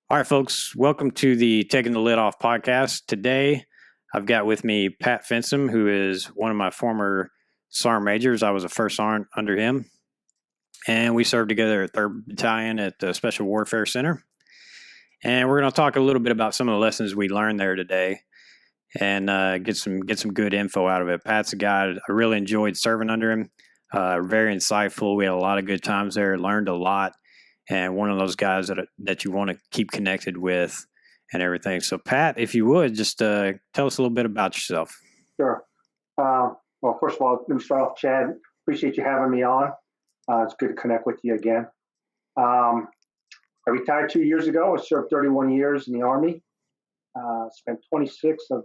All right, folks, welcome to the Taking the Lid Off podcast. Today, I've got with me Pat Fensom, who is one of my former SAR majors. I was a first sergeant under him, and we served together at 3rd Battalion at the Special Warfare Center. And we're going to talk a little bit about some of the lessons we learned there today and get some good info out of it. Pat's a guy I really enjoyed serving under him. Very insightful. We had a lot of good times there, learned a lot. And one of those guys that you want to keep connected with and everything. So, Pat, if you would, just tell us a little bit about yourself. Sure. Well, first of all, let me start off, Chad. Appreciate you having me on. It's good to connect with you again. I retired 2 years ago. I served 31 years in the Army. Spent 26 of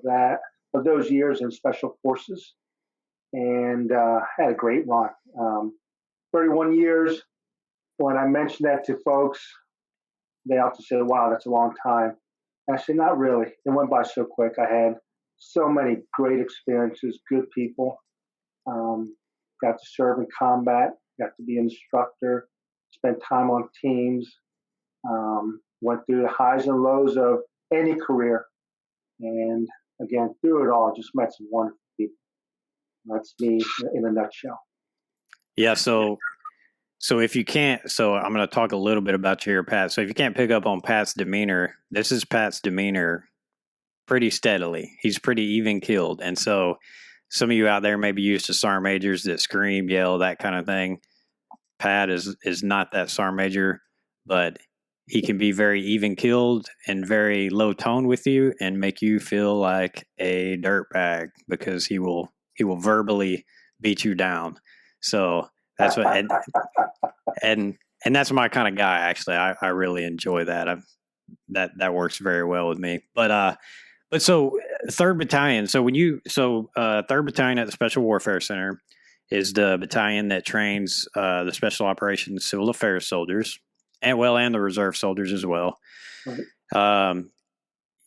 those years in Special Forces, and had a great run. 31 years. When I mention that to folks, they often say, wow, that's a long time. And I say, not really. It went by so quick. I had so many great experiences, good people. Got to serve in combat, got to be an instructor, spent time on teams, went through the highs and lows of any career. And again, through it all, just met some wonderful people. That's me in a nutshell. Yeah, So if you can't, I'm going to talk a little bit about you here, Pat. So if you can't pick up on Pat's demeanor, this is Pat's demeanor pretty steadily. He's pretty even keeled. And so some of you out there may be used to SAR majors that scream, yell, that kind of thing. Pat is not that SAR major, but he can be very even keeled and very low tone with you and make you feel like a dirtbag because he will verbally beat you down. So that's what and that's my kind of guy. Actually, I really enjoy that. That works very well with me. But so 3rd Battalion. So 3rd Battalion at the Special Warfare Center is the battalion that trains the Special Operations Civil Affairs soldiers and the reserve soldiers as well. Right.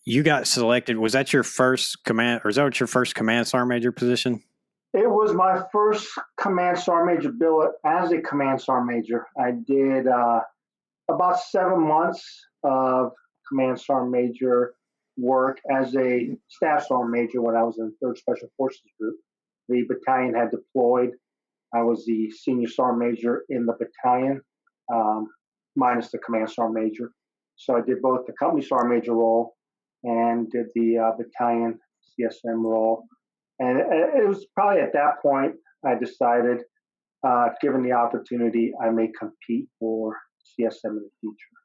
You got selected. Was that your first command, or is that your first command sergeant major position? It was my first command sergeant major billet as a command sergeant major. I did about 7 months of command sergeant major work as a staff sergeant major when I was in the 3rd Special Forces Group. The battalion had deployed. I was the senior sergeant major in the battalion, minus the command sergeant major. So I did both the company sergeant major role and did the battalion CSM role. And it was probably at that point I decided, given the opportunity, I may compete for CSM in the future.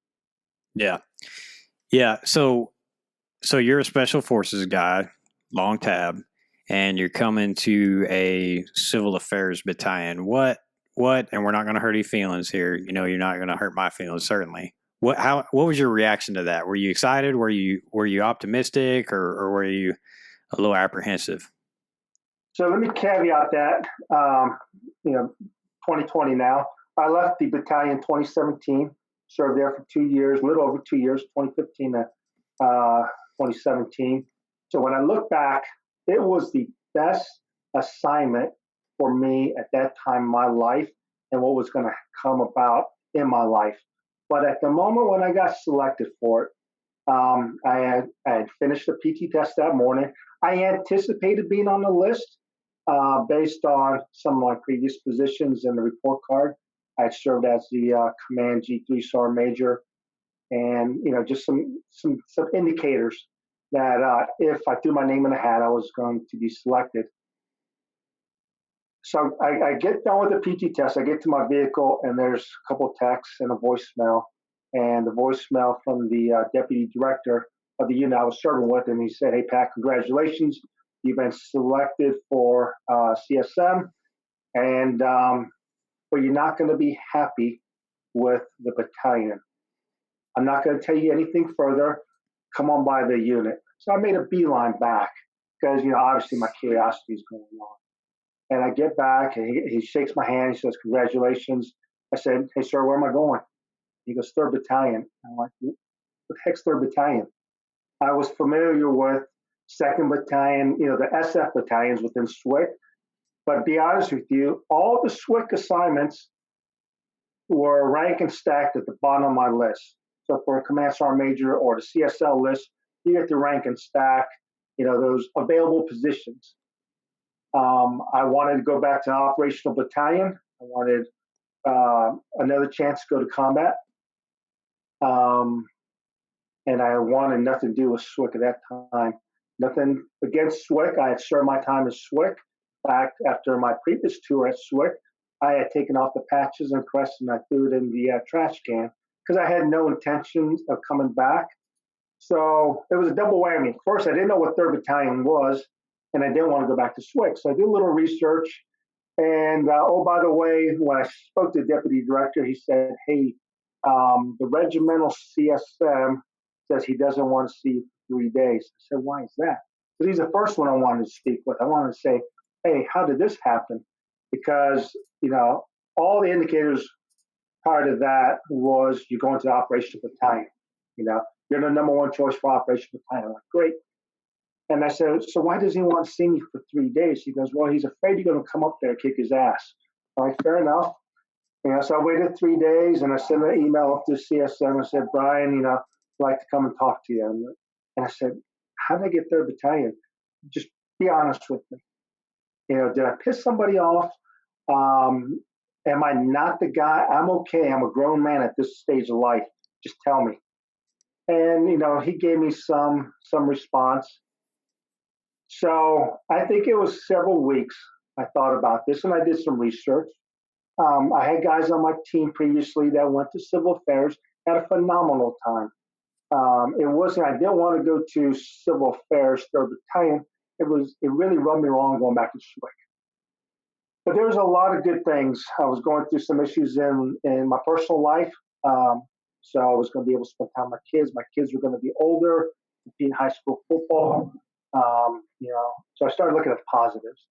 Yeah. So you're a Special Forces guy, long tab, and you're coming to a Civil Affairs battalion. What? And we're not going to hurt any feelings here. You know, you're not going to hurt my feelings, certainly. What was your reaction to that? Were you excited? Were you optimistic, or were you a little apprehensive? So let me caveat that, 2020 now. I left the battalion 2017, served there for 2 years, a little over 2 years, 2015 to 2017. So when I look back, it was the best assignment for me at that time in my life and what was going to come about in my life. But at the moment when I got selected for it, I had finished the PT test that morning. I anticipated being on the list based on some of my previous positions in the report card. I had served as the Command G3 Sergeant Major, and just some indicators that if I threw my name in the hat, I was going to be selected. So I get done with the PT test. I get to my vehicle, and there's a couple of texts and a voicemail. And the voicemail from the deputy director of the unit I was serving with, and he said, "Hey, Pat, congratulations. You've been selected for CSM, and but you're not going to be happy with the battalion. I'm not going to tell you anything further. Come on by the unit." So I made a beeline back because, obviously my curiosity is going on. And I get back, and he shakes my hand. He says, "Congratulations." I said, "Hey, sir, where am I going?" He goes, "3rd Battalion." I'm like, "What the heck's 3rd Battalion?" I was familiar with 2nd Battalion, the SF battalions within SWIC. But to be honest with you, all the SWIC assignments were ranked and stacked at the bottom of my list. So for a command sergeant major or the CSL list, you get to rank and stack, those available positions. I wanted to go back to operational battalion. I wanted another chance to go to combat. And I wanted nothing to do with SWIC at that time. Nothing against SWIC. I had served my time as SWIC. In fact, after my previous tour at SWIC, I had taken off the patches and crest and I threw it in the trash can because I had no intentions of coming back. So it was a double whammy. First, I didn't know what 3rd Battalion was, and I didn't want to go back to SWIC. So I did a little research. And, by the way, when I spoke to the deputy director, he said, hey, the regimental CSM says he doesn't want to see you for 3 days. I said, why is that? Because he's the first one I wanted to speak with. I wanted to say, hey, how did this happen? Because, all the indicators prior to that was you go into the operations battalion. You're the number one choice for operations battalion. I'm like, great. And I said, so why does he want to see me for 3 days? He goes, well, he's afraid you're going to come up there and kick his ass. All right, fair enough. So I waited 3 days and I sent an email up to CSM. I said, Brian, I'd like to come and talk to you. And I said, how did I get 3rd Battalion? Just be honest with me. Did I piss somebody off? Am I not the guy? I'm okay. I'm a grown man at this stage of life. Just tell me. And, he gave me some response. So I think it was several weeks I thought about this and I did some research. I had guys on my team previously that went to civil affairs, had a phenomenal time. I didn't want to go to civil affairs, 3rd Battalion. It really rubbed me wrong going back to SWIC. But there was a lot of good things. I was going through some issues in my personal life. So I was going to be able to spend time with my kids. My kids were going to be older, be in high school football. So I started looking at the positives.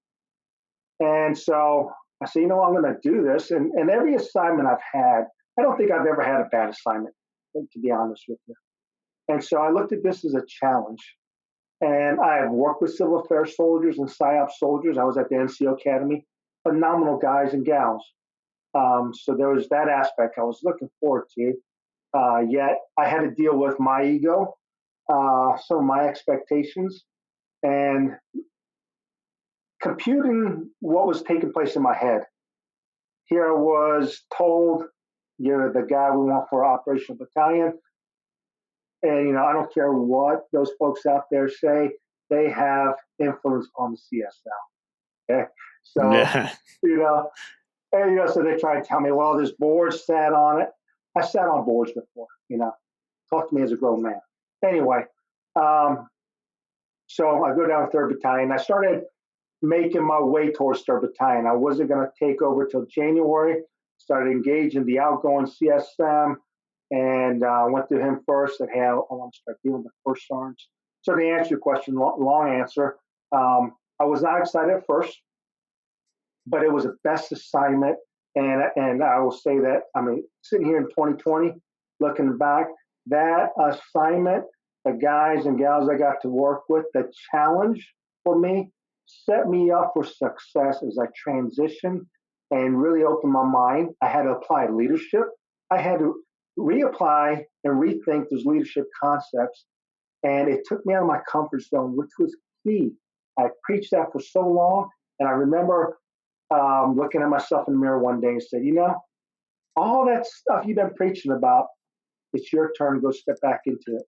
And so I said, I'm going to do this. And every assignment I've had, I don't think I've ever had a bad assignment, to be honest with you. And so I looked at this as a challenge. And I have worked with civil affairs soldiers and PSYOP soldiers. I was at the NCO Academy, phenomenal guys and gals. So there was that aspect I was looking forward to. Yet I had to deal with my ego, some of my expectations, and computing what was taking place in my head. Here I was told, you're the guy we want for Operational Battalion. And, I don't care what those folks out there say, they have influence on the CSL. Okay. So, Yeah. so they try to tell me, well, this board sat on it. I sat on boards before, talk to me as a grown man. Anyway, so I go down to 3rd Battalion. I started making my way towards 3rd Battalion. I wasn't going to take over till January. Started engaging the outgoing CSM and went to him first. Said, hey, I want to start dealing with first sergeants. So to answer your question, long answer, I was not excited at first, but it was the best assignment. And I will say that, sitting here in 2020, looking back, that assignment, the guys and gals I got to work with, the challenge for me set me up for success as I transitioned and really opened my mind. I had to apply leadership. I had to reapply and rethink those leadership concepts. And it took me out of my comfort zone, which was key. I preached that for so long. And I remember looking at myself in the mirror one day and said, all that stuff you've been preaching about, it's your turn to go step back into it.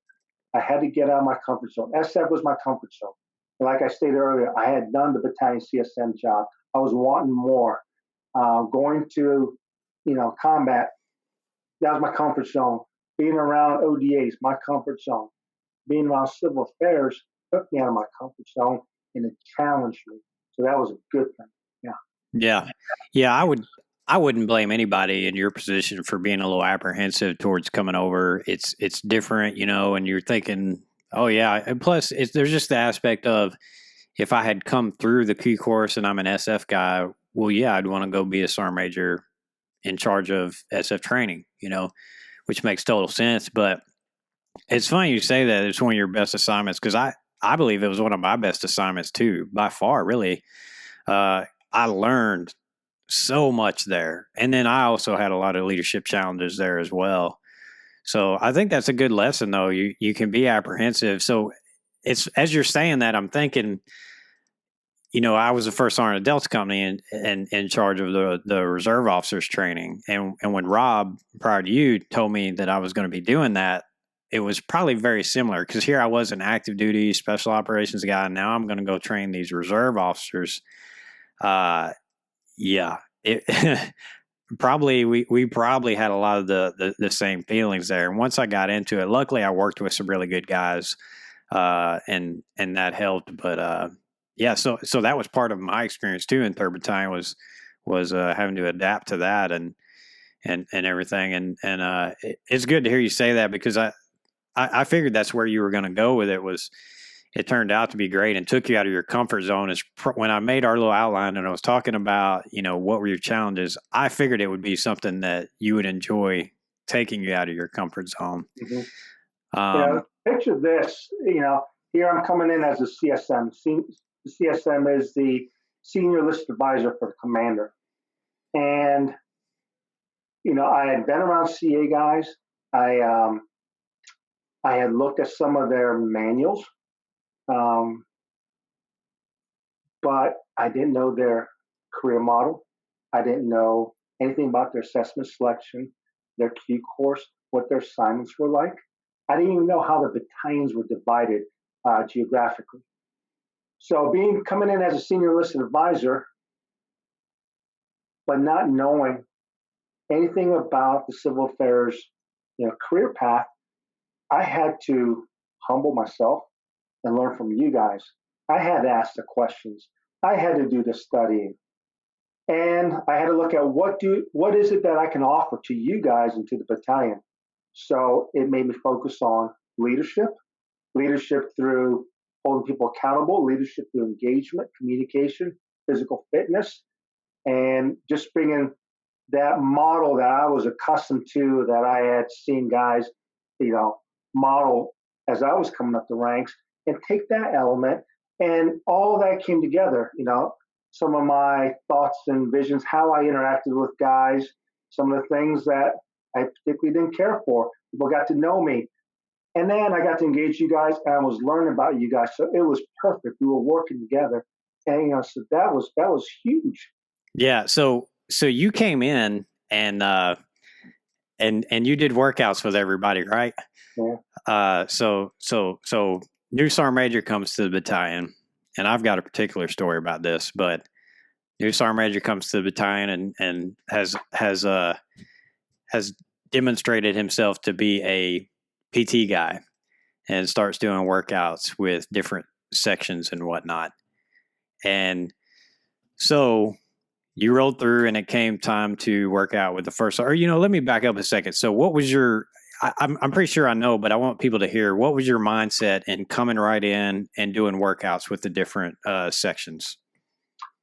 I had to get out of my comfort zone. SF was my comfort zone. And like I stated earlier, I had done the battalion CSM job. I was wanting more. Going to, combat, that was my comfort zone. Being around ODAs, my comfort zone. Being around civil affairs took me out of my comfort zone and it challenged me. So that was a good thing. Yeah. I wouldn't blame anybody in your position for being a little apprehensive towards coming over. It's different, and you're thinking, oh yeah. And plus, there's just the aspect of if I had come through the Q course and I'm an SF guy, well, yeah, I'd want to go be a sergeant major in charge of SF training, which makes total sense. But it's funny you say that it's one of your best assignments because I believe it was one of my best assignments too, by far, really. I learned so much there. And then I also had a lot of leadership challenges there as well. So I think that's a good lesson, though. You can be apprehensive. So it's as you're saying that, I'm thinking, I was the first sergeant of Delta Company and in charge of the reserve officers training. And when Rob, prior to you, told me that I was going to be doing that, it was probably very similar because here I was an active duty special operations guy. And now I'm going to go train these reserve officers. Yeah, it probably we probably had a lot of the same feelings there. And once I got into it, luckily I worked with some really good guys, and that helped. But yeah, so that was part of my experience too in Third Battalion was having to adapt to that and everything. And it's good to hear you say that because I figured that's where you were going to go with it. It turned out to be great and took you out of your comfort zone. When I made our little outline and I was talking about, what were your challenges, I figured it would be something that you would enjoy taking you out of your comfort zone. Mm-hmm. Picture this, here I'm coming in as a CSM. The CSM is the Senior Enlisted Advisor for the Commander. And, I had been around CA guys. I had looked at some of their manuals. But I didn't know their career model. I didn't know anything about their assessment selection, their Q course, what their assignments were like. I didn't even know how the battalions were divided geographically. So coming in as a senior enlisted advisor, but not knowing anything about the civil affairs, career path, I had to humble myself and learn from you guys. I had to ask the questions. I had to do the studying. And I had to look at what is it that I can offer to you guys and to the battalion. So it made me focus on leadership through holding people accountable, leadership through engagement, communication, physical fitness, and just bringing that model that I was accustomed to, that I had seen guys, model as I was coming up the ranks, and take that element. And all that came together, some of my thoughts and visions, how I interacted with guys, some of the things that I particularly didn't care for. People got to know me. And then I got to engage you guys and I was learning about you guys. So it was perfect. We were working together. And so that was huge. Yeah. So you came in and you did workouts with everybody, right? Yeah. So new sergeant major comes to the battalion, and I've got a particular story about this, but new sergeant major comes to the battalion and has demonstrated himself to be a PT guy and starts doing workouts with different sections and whatnot. And so you rolled through and it came time to work out with the first, or, let me back up a second. So what was I'm pretty sure I know, but I want people to hear, what was your mindset in coming right in and doing workouts with the different sections?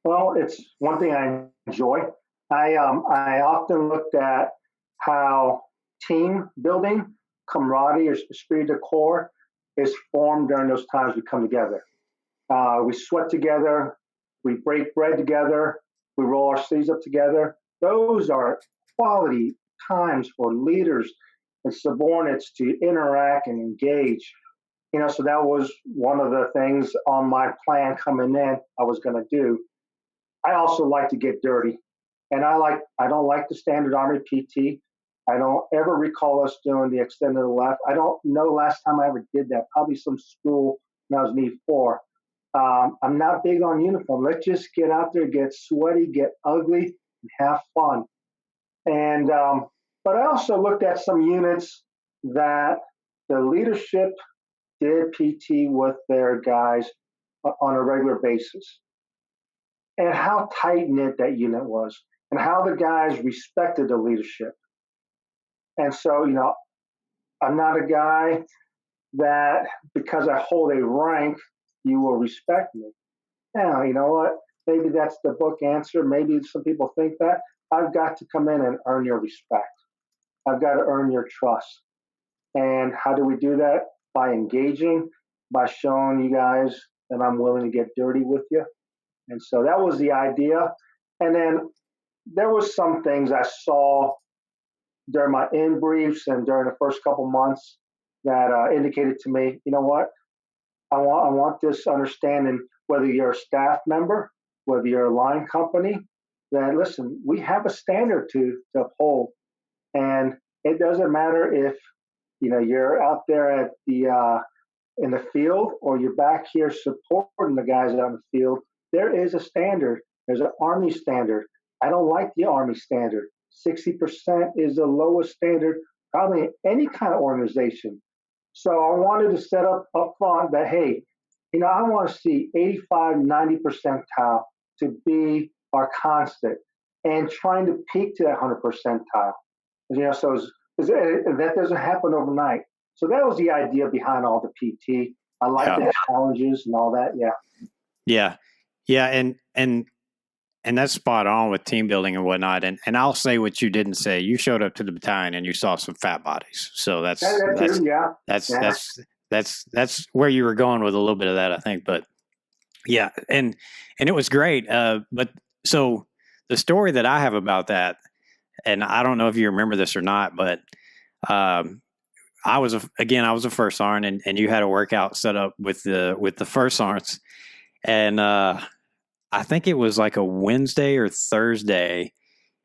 Well, it's one thing I enjoy. I often looked at how team building, camaraderie, or esprit de corps is formed during those times we come together. We sweat together, we break bread together, we roll our sleeves up together. Those are quality times for leaders and subordinates to interact and engage. So that was one of the things on my plan coming in I was going to do. I also like to get dirty, and I don't like the standard Army PT. I don't ever recall us doing the extended left. I don't know last time I ever did that. Probably some school when I was in E4. I'm not big on uniform. Let's just get out there, get sweaty, get ugly, and have fun. And but I also looked at some units that the leadership did PT with their guys on a regular basis, and how tight-knit that unit was, and how the guys respected the leadership. And so, I'm not a guy that because I hold a rank, you will respect me. Now, you know what? Maybe that's the book answer. Maybe some people think that. I've got to come in and earn your respect. I've got to earn your trust. And how do we do that? By engaging, by showing you guys that I'm willing to get dirty with you. And so that was the idea. And then there was some things I saw during my in briefs and during the first couple months that indicated to me, you know what, I want this understanding, whether you're a staff member, whether you're a line company, that listen, we have a standard to uphold, and it doesn't matter if you're out there at the in the field or you're back here supporting the guys out in the field. There is a standard. There's an Army standard. I don't like the Army standard. 60% is the lowest standard probably in any kind of organization. So I wanted to set up front that, hey, I want to see 85, 90 percentile to be our constant, and trying to peak to that 100 percentile. So that doesn't happen overnight. So that was the idea behind all the PT. I like the challenges and all that. Yeah. And that's spot on with team building and whatnot. And I'll say what you didn't say. You showed up to the battalion and you saw some fat bodies. So that's where you were going with a little bit of that, I think. But yeah, and it was great. But so the story that I have about that, and I don't know if you remember this or not, but I was a first sergeant, and you had a workout set up with the first sergeants, and I think it was like a Wednesday or Thursday,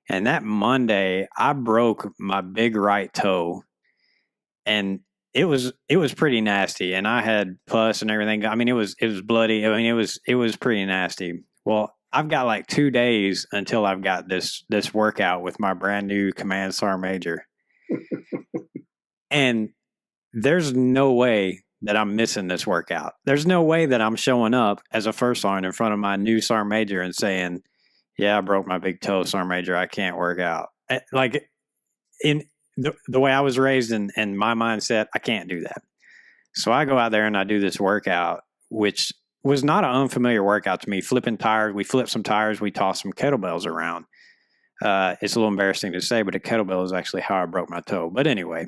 and that Monday I broke my big right toe, and it was pretty nasty, and I had pus and everything. I mean, it was bloody. I mean, it was pretty nasty. Well, I've got like 2 days until I've got this workout with my brand new command sergeant major. And there's no way that I'm missing this workout. There's no way that I'm showing up as a first sergeant in front of my new sergeant major and saying, yeah, I broke my big toe, sergeant major, I can't work out. Like, in the way I was raised and my mindset, I can't do that. So I go out there and I do this workout, which was not an unfamiliar workout to me. Flipping tires, we flipped some tires, we tossed some kettlebells around. It's a little embarrassing to say, but a kettlebell is actually how I broke my toe. But anyway,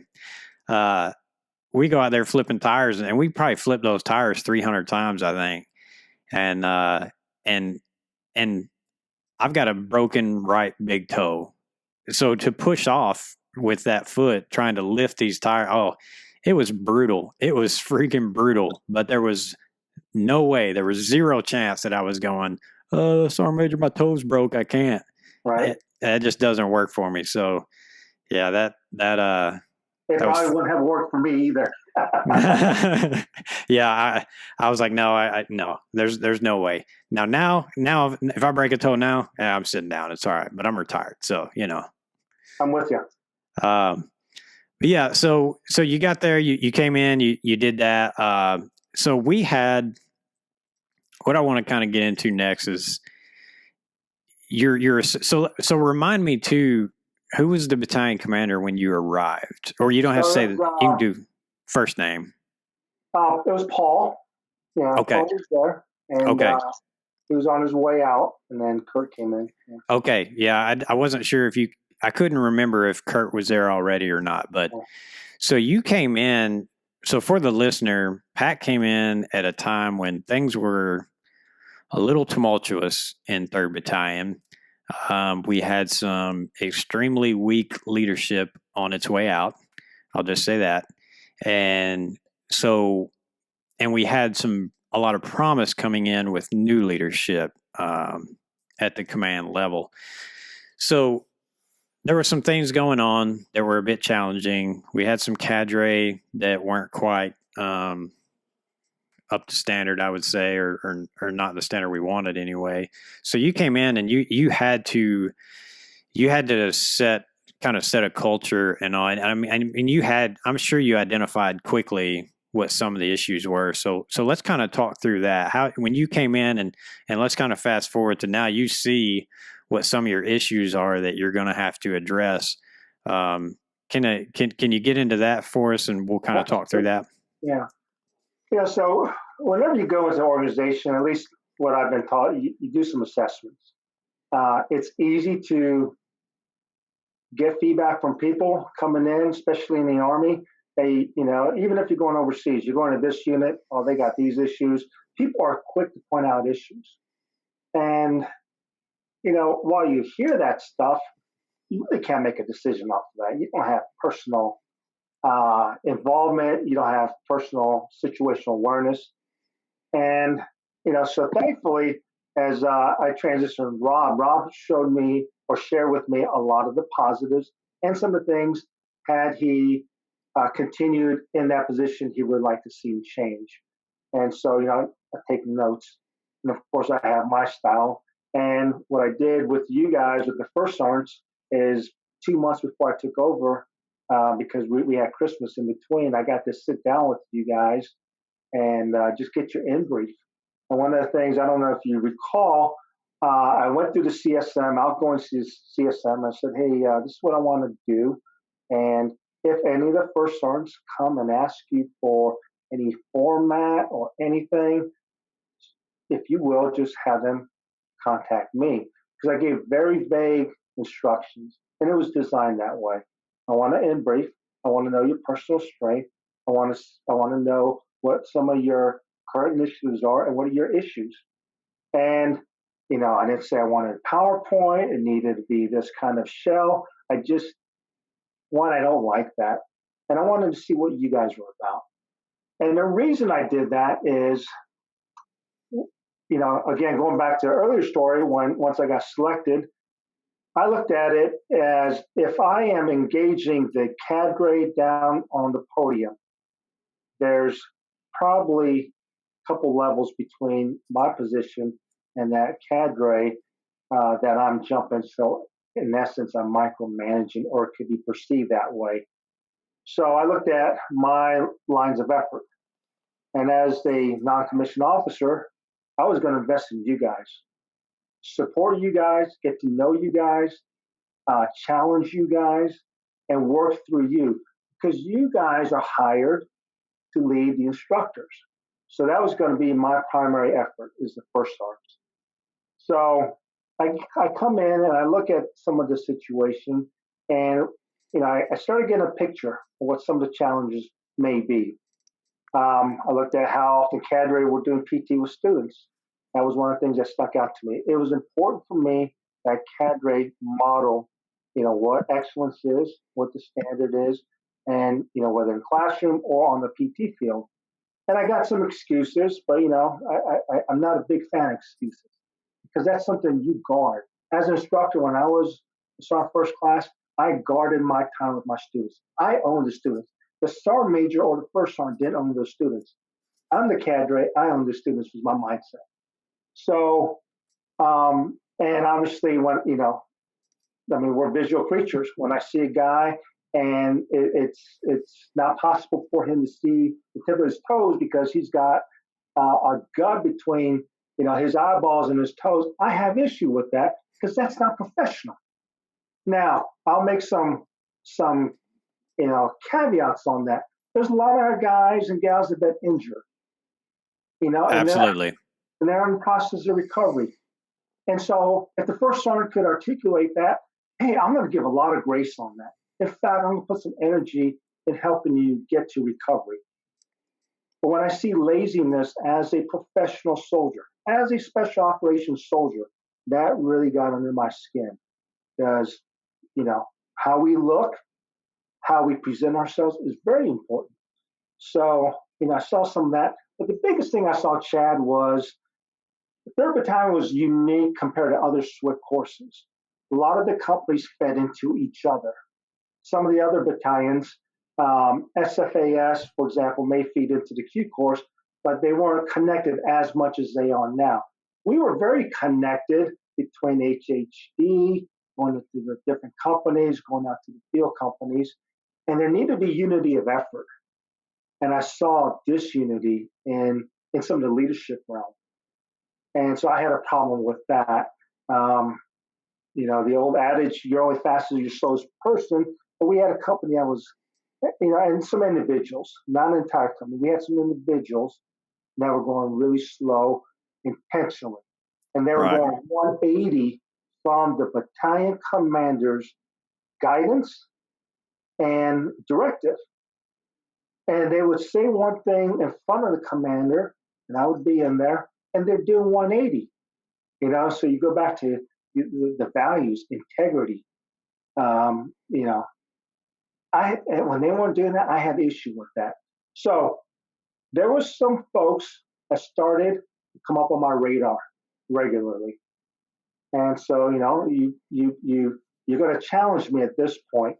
we go out there flipping tires, and we probably flipped those tires 300 times, I think. And I've got a broken right big toe. So to push off with that foot, trying to lift these tires, it was brutal. It was freaking brutal. But there was no way, there was zero chance that I was going, sergeant major, my toe's broke, I can't. Right. That just doesn't work for me. So yeah, it probably wouldn't have worked for me either. Yeah, I was like, no, no, there's no way. Now, if I break a toe now, I'm sitting down. It's all right, but I'm retired, so I'm with you. But yeah, so you got there, you came in, you did that. So we had, what I want to kind of get into next is so remind me too, who was the battalion commander when you arrived? Or you don't have to say that, you can do first name. It was Paul. Yeah, okay. Paul was there. And okay. He was on his way out, and then Kurt came in. Yeah. Okay, yeah, I wasn't sure if I couldn't remember if Kurt was there already or not. But so you came in, so for the listener, Pat came in at a time when things were a little tumultuous in 3rd Battalion. We had some extremely weak leadership on its way out. I'll just say that. And we had a lot of promise coming in with new leadership at the command level. So there were some things going on that were a bit challenging. We had some cadre that weren't quite up to standard, I would say, or not the standard we wanted anyway. So you came in and you had to set a culture and all. I mean, I'm sure you identified quickly what some of the issues were. So let's kind of talk through that. How, when you came in and let's kind of fast forward to now, you see what some of your issues are that you're going to have to address. Can you get into that for us, and we'll kind of talk through that? Yeah. Yeah. So whenever you go into an organization, at least what I've been taught, you do some assessments. It's easy to get feedback from people coming in, especially in the Army. They, even if you're going overseas, you're going to this unit, they got these issues. People are quick to point out issues. And, while you hear that stuff, you really can't make a decision off of that. You don't have personal involvement. You don't have personal situational awareness. And, so thankfully, as I transitioned Rob showed me or shared with me a lot of the positives and some of the things had he continued in that position, he would like to see change. And so, I take notes. And of course, I have my style. And what I did with you guys with the first sergeants is 2 months before I took over, because we had Christmas in between, I got to sit down with you guys and just get your in brief. And one of the things, I don't know if you recall, I went through the CSM, outgoing CSM. I said, hey, this is what I want to do. And if any of the first sergeants come and ask you for any format or anything, if you will, just have them contact me. Because I gave very vague instructions, and it was designed that way. I want to in brief. I want to know your personal strength. I want to know what some of your current initiatives are and what are your issues. And, I didn't say I wanted PowerPoint. It needed to be this kind of shell. I don't like that. And I wanted to see what you guys were about. And the reason I did that is, again, going back to the earlier story, once I got selected, I looked at it as if I am engaging the cadre down on the podium, there's probably a couple levels between my position and that cadre that I'm jumping. So in essence, I'm micromanaging, or it could be perceived that way. So I looked at my lines of effort. And as the non-commissioned officer, I was going to invest in you guys, support you guys, get to know you guys, challenge you guys, and work through you, because you guys are hired to lead the instructors. So that was going to be my primary effort, is the first sergeant. So I come in and I look at some of the situation, and I started getting a picture of what some of the challenges may be. I looked at how often cadre were doing PT with students. That was one of the things that stuck out to me. It was important for me that cadre model, what excellence is, what the standard is, and whether in classroom or on the PT field. And I got some excuses, but I'm not a big fan of excuses, because that's something you guard. As an instructor, when I was sergeant first class, I guarded my time with my students. I owned the students. The sergeant major or the first sergeant didn't own those students. I'm the cadre. I own the students, was my mindset. So, and obviously when, we're visual creatures. When I see a guy and it's not possible for him to see the tip of his toes because he's got a gut between, his eyeballs and his toes, I have issue with that, because that's not professional. Now, I'll make some caveats on that. There's a lot of guys and gals that have been injured, Absolutely. And they're in the process of recovery. And so if the first sergeant could articulate that, hey, I'm going to give a lot of grace on that. In fact, I'm going to put some energy in helping you get to recovery. But when I see laziness as a professional soldier, as a special operations soldier, that really got under my skin. Because, how we look, how we present ourselves is very important. So, I saw some of that. But the biggest thing I saw, Chad, was the 3rd Battalion was unique compared to other SWIC courses. A lot of the companies fed into each other. Some of the other battalions, SFAS, for example, may feed into the Q course, but they weren't connected as much as they are now. We were very connected between HHD, going to the different companies, going out to the field companies, and there needed to be unity of effort. And I saw disunity in some of the leadership realm. And so I had a problem with that. The old adage, you're only fast as your slowest person, but we had a company that was, and some individuals, not an entire company. We had some individuals that were going really slow intentionally. And they were going 180 from the battalion commander's guidance and directive. And they would say one thing in front of the commander, and I would be in there, and they're doing 180. So you go back to the values, integrity, You know, when they weren't doing that, I had issue with that. So there was some folks that started to come up on my radar regularly, and so you're going to challenge me at this point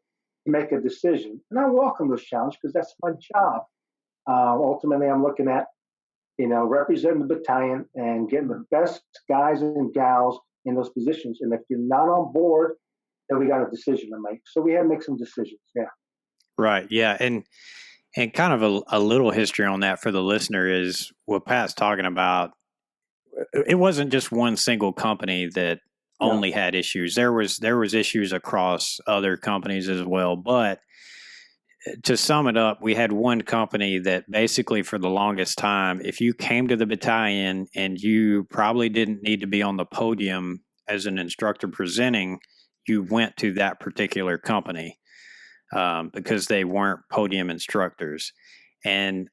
to make a decision, and I welcome this challenge because that's my job. Ultimately, I'm looking at representing the battalion and getting the best guys and gals in those positions. And if you're not on board, then we got a decision to make. So we had to make some decisions. Yeah. Right. Yeah. And kind of a little history on that for the listener is what Pat's talking about. It wasn't just one single company that only had issues. There was issues across other companies as well. But to sum it up, we had one company that basically for the longest time, if you came to the battalion and you probably didn't need to be on the podium as an instructor presenting, you went to that particular company because they weren't podium instructors. And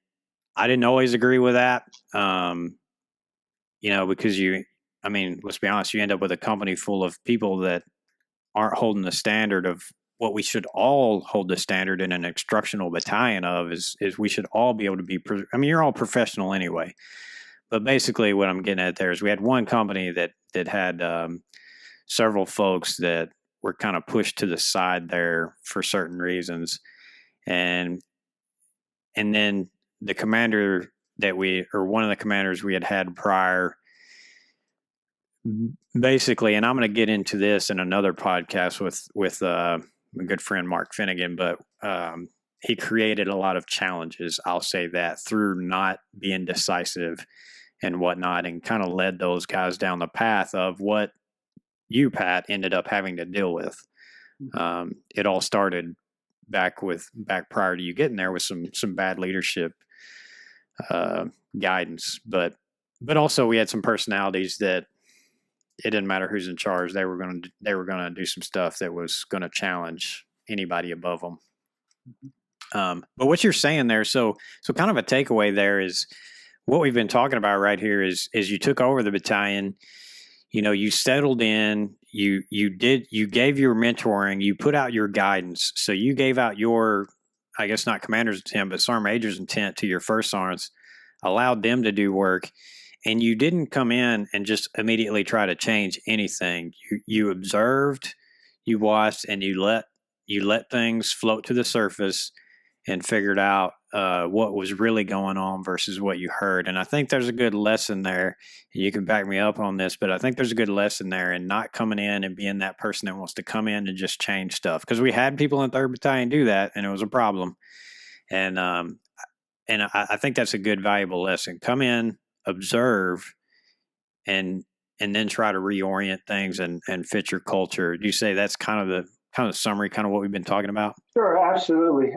I didn't always agree with that, because let's be honest, you end up with a company full of people that aren't holding the standard of what we should all hold the standard in an instructional battalion of is we should all be able to be, you're all professional anyway. But basically what I'm getting at there is we had one company that had several folks that were kind of pushed to the side there for certain reasons. And then the commander one of the commanders we had prior, basically, and I'm going to get into this in another podcast with my good friend Mark Finnegan, but he created a lot of challenges, I'll say that, through not being decisive and whatnot, and kind of led those guys down the path of what you, Pat, ended up having to deal with. It all started back prior to you getting there with some bad leadership guidance, but also we had some personalities that it didn't matter who's in charge. They were going to do some stuff that was going to challenge anybody above them. But what you're saying there, so kind of a takeaway there is what we've been talking about right here is you took over the battalion, you settled in, you gave your mentoring, you put out your guidance. So you gave out your, I guess not commander's intent, but sergeant major's intent to your first sergeants, allowed them to do work. And you didn't come in and just immediately try to change anything. You observed, you watched, and you let things float to the surface and figured out what was really going on versus what you heard. And I think there's a good lesson there. You can back me up on this, but I think there's a good lesson there in not coming in and being that person that wants to come in and just change stuff. Because we had people in 3rd Battalion do that, and it was a problem. And I think that's a good, valuable lesson. Come in, observe, and then try to reorient things and fit your culture. Do you say that's kind of the summary, kind of what we've been talking about? Sure, absolutely.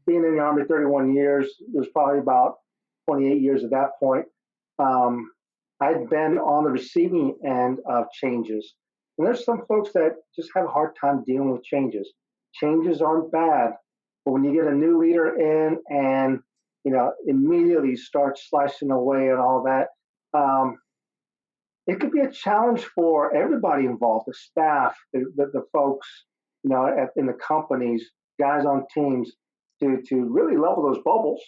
Being in the Army 31 years, there's probably about 28 years at that point. I'd been on the receiving end of changes. And there's some folks that just have a hard time dealing with changes. Changes aren't bad, but when you get a new leader in and immediately start slicing away and all that, it could be a challenge for everybody involved, the staff, the folks, in the companies, guys on teams, to really level those bubbles,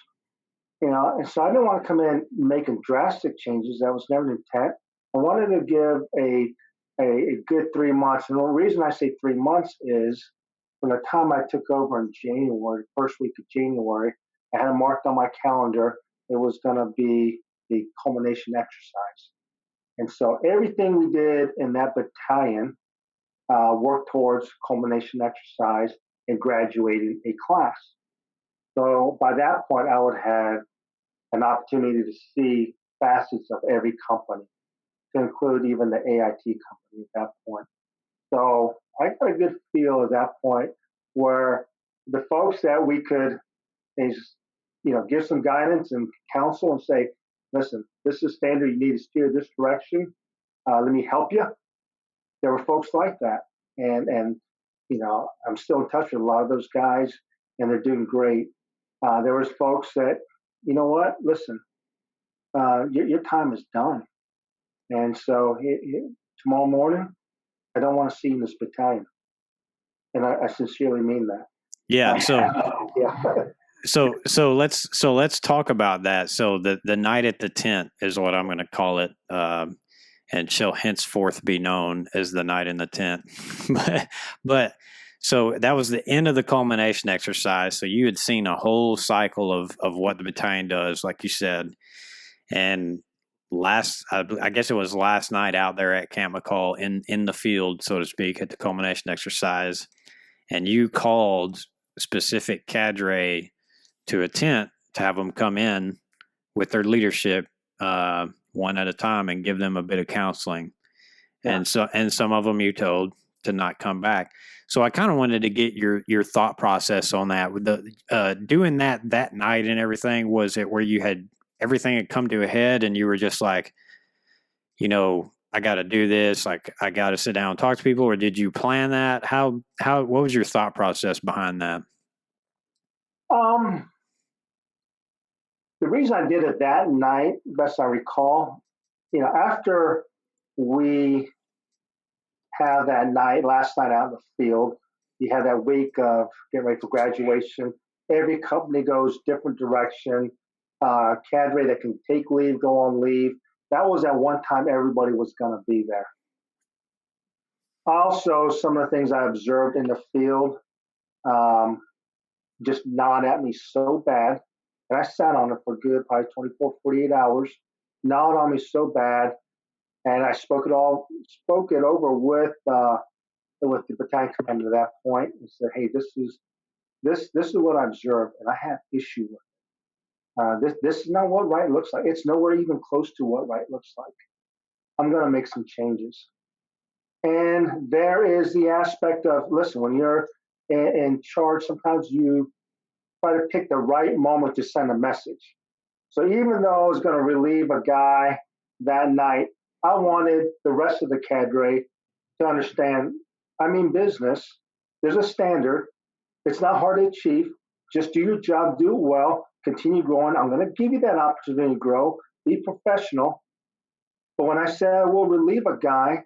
And so I didn't want to come in making drastic changes. That was never the intent. I wanted to give a good 3 months. And the reason I say 3 months is from the time I took over in January, first week of January, I had it marked on my calendar. It was going to be the culmination exercise. And so everything we did in that battalion worked towards culmination exercise and graduating a class. So by that point, I would have an opportunity to see facets of every company, to include even the AIT company at that point. So I got a good feel at that point where the folks that we could give some guidance and counsel and say, listen, this is standard, you need to steer this direction. Let me help you. There were folks like that. And I'm still in touch with a lot of those guys, and they're doing great. There was folks that, you know what, listen, your time is done. And so tomorrow morning, I don't want to see you in this battalion. And I sincerely mean that. Yeah. Yeah. So let's talk about that. So the night at the tent is what I'm going to call it, and shall henceforth be known as the night in the tent. but so that was the end of the culmination exercise. So you had seen a whole cycle of what the battalion does, like you said, and I guess it was last night out there at Camp McCall in the field, so to speak, at the culmination exercise, and you called specific cadre to a tent to have them come in with their leadership, one at a time, and give them a bit of counseling. Yeah. And some of them you told to not come back. So I kind of wanted to get your thought process on that. With the doing that night and everything, was it where you had everything had come to a head and you were just like, I got to do this, like I got to sit down and talk to people, or did you plan that? What was your thought process behind that? The reason I did it that night, best I recall, after we have that last night out in the field, you have that week of getting ready for graduation. Every company goes different direction. Cadre that can take leave, go on leave. That was at one time everybody was going to be there. Also, some of the things I observed in the field just gnawed at me so bad. And I sat on it for good, probably 24, 48 hours, gnawed on me so bad. And I spoke it over with the battalion commander at that point and said, hey, this is what I observed, and I have issue with it. This is not what right looks like. It's nowhere even close to what right looks like. I'm going to make some changes. And there is the aspect of, listen, when you're in charge, sometimes you try to pick the right moment to send a message. So even though I was going to relieve a guy that night, I wanted the rest of the cadre to understand, I mean business. There's a standard. It's not hard to achieve. Just do your job, do it well, continue growing. I'm going to give you that opportunity to grow, be professional. But when I say I will relieve a guy,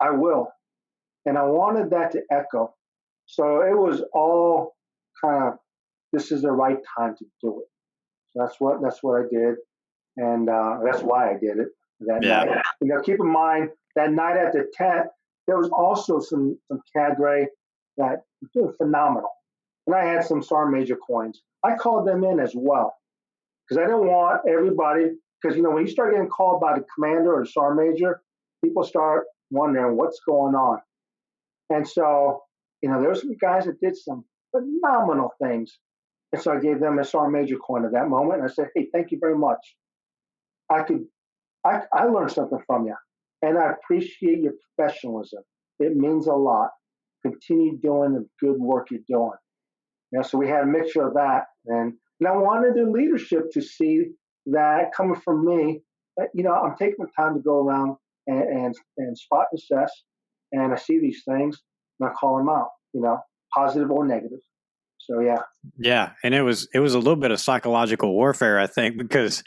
I will. And I wanted that to echo. So it was all kind of, this is the right time to do it. So that's what I did. And that's why I did it that night. Keep in mind, that night at the tent, there was also some cadre that were doing phenomenal. And I had some Sergeant Major coins. I called them in as well because I didn't want everybody, because, when you start getting called by the commander or the Sergeant Major, people start wondering what's going on. And so, there were some guys that did some phenomenal things. And so I gave them a Sergeant Major coin at that moment. And I said, hey, thank you very much. I learned something from you. And I appreciate your professionalism. It means a lot. Continue doing the good work you're doing. So we had a mixture of that. And I wanted the leadership to see that coming from me, that, I'm taking the time to go around and spot assess. And I see these things and I call them out, positive or negative. So, yeah. Yeah. And it was a little bit of psychological warfare, I think, because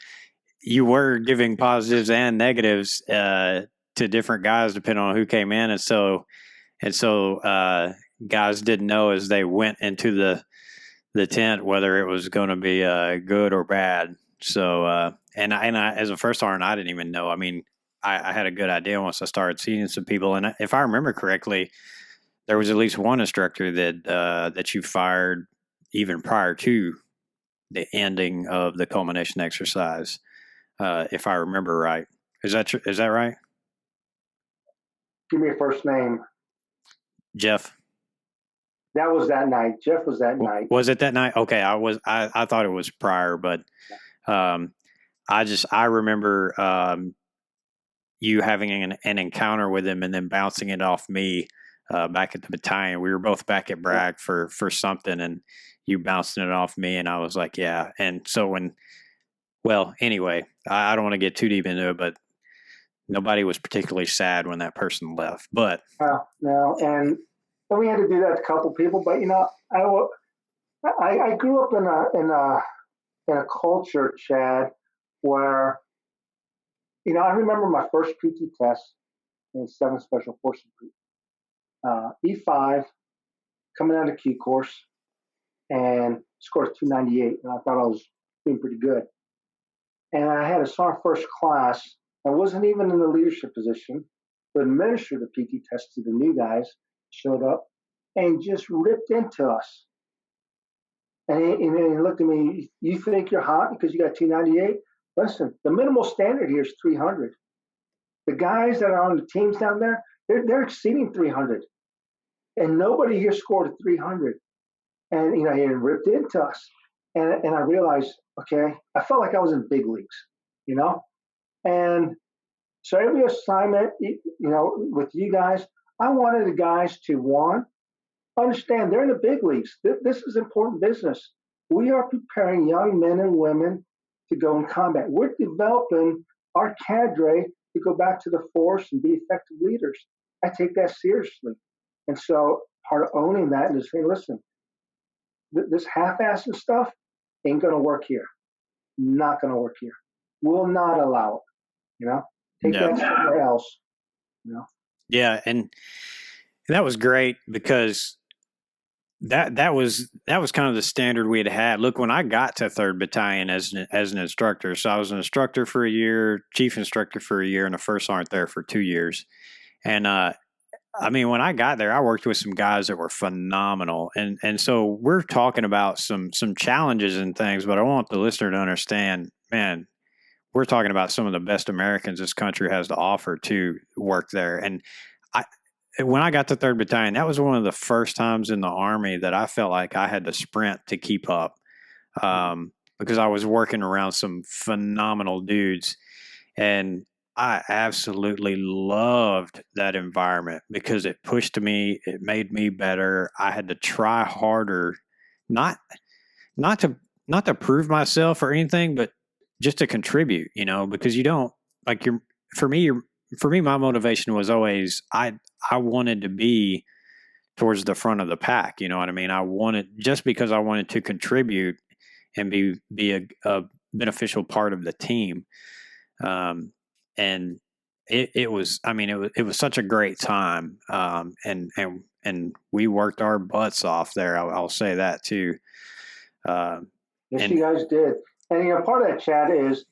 you were giving positives and negatives to different guys depending on who came in. And so guys didn't know as they went into the tent whether it was going to be good or bad. So and I as a first sergeant, I didn't even know. I mean, I had a good idea once I started seeing some people. And if I remember correctly, there was at least one instructor that you fired even prior to the ending of the culmination exercise, if I remember right. Is that right? Give me a first name. Jeff. That was that night. Jeff was that night. Was it that night? Okay, I thought it was prior, but I remember you having an encounter with him and then bouncing it off me back at the battalion. We were both back at Bragg for something, and you bouncing it off me, and I was like, yeah. And so anyway, I don't want to get too deep into it, but nobody was particularly sad when that person left. But no, and we had to do that to a couple people. But I grew up in a culture, Chad, where I remember my first PT test, and 7th Special Forces Group. E5, coming out of Q course, and scored 298, and I thought I was doing pretty good. And I had a sergeant first class. I wasn't even in the leadership position, but administered the PT test to the new guys, showed up, and just ripped into us. And he looked at me, you think you're hot because you got 298? Listen, the minimal standard here is 300. The guys that are on the teams down there, they're exceeding 300. And nobody here scored a 300. And, he ripped into us. And I realized, okay, I felt like I was in big leagues, And so every assignment, with you guys, I wanted the guys to, understand they're in the big leagues. This is important business. We are preparing young men and women to go in combat. We're developing our cadre to go back to the force and be effective leaders. I take that seriously. And so part of owning that is saying, listen, this half-assed stuff ain't going to work here. Not going to work here. Will not allow it. Take that somewhere else. Yeah, and that was great because that was kind of the standard we had. Look, when I got to 3rd Battalion as an instructor, so I was an instructor for a year, chief instructor for a year, and the first sergeant there for 2 years. And when I got there, I worked with some guys that were phenomenal. And so we're talking about some challenges and things, but I want the listener to understand, man, we're talking about some of the best Americans this country has to offer to work there. And when I got to 3rd Battalion, that was one of the first times in the Army that I felt like I had to sprint to keep up because I was working around some phenomenal dudes. And I absolutely loved that environment because it pushed me, it made me better. I had to try harder, not to prove myself or anything, but just to contribute, because you don't for me, my motivation was always I wanted to be towards the front of the pack. You know what I mean? Just because I wanted to contribute and be a beneficial part of the team. And it was such a great time. And we worked our butts off there. I'll say that too. Yes, you guys did. And part of that, Chad, is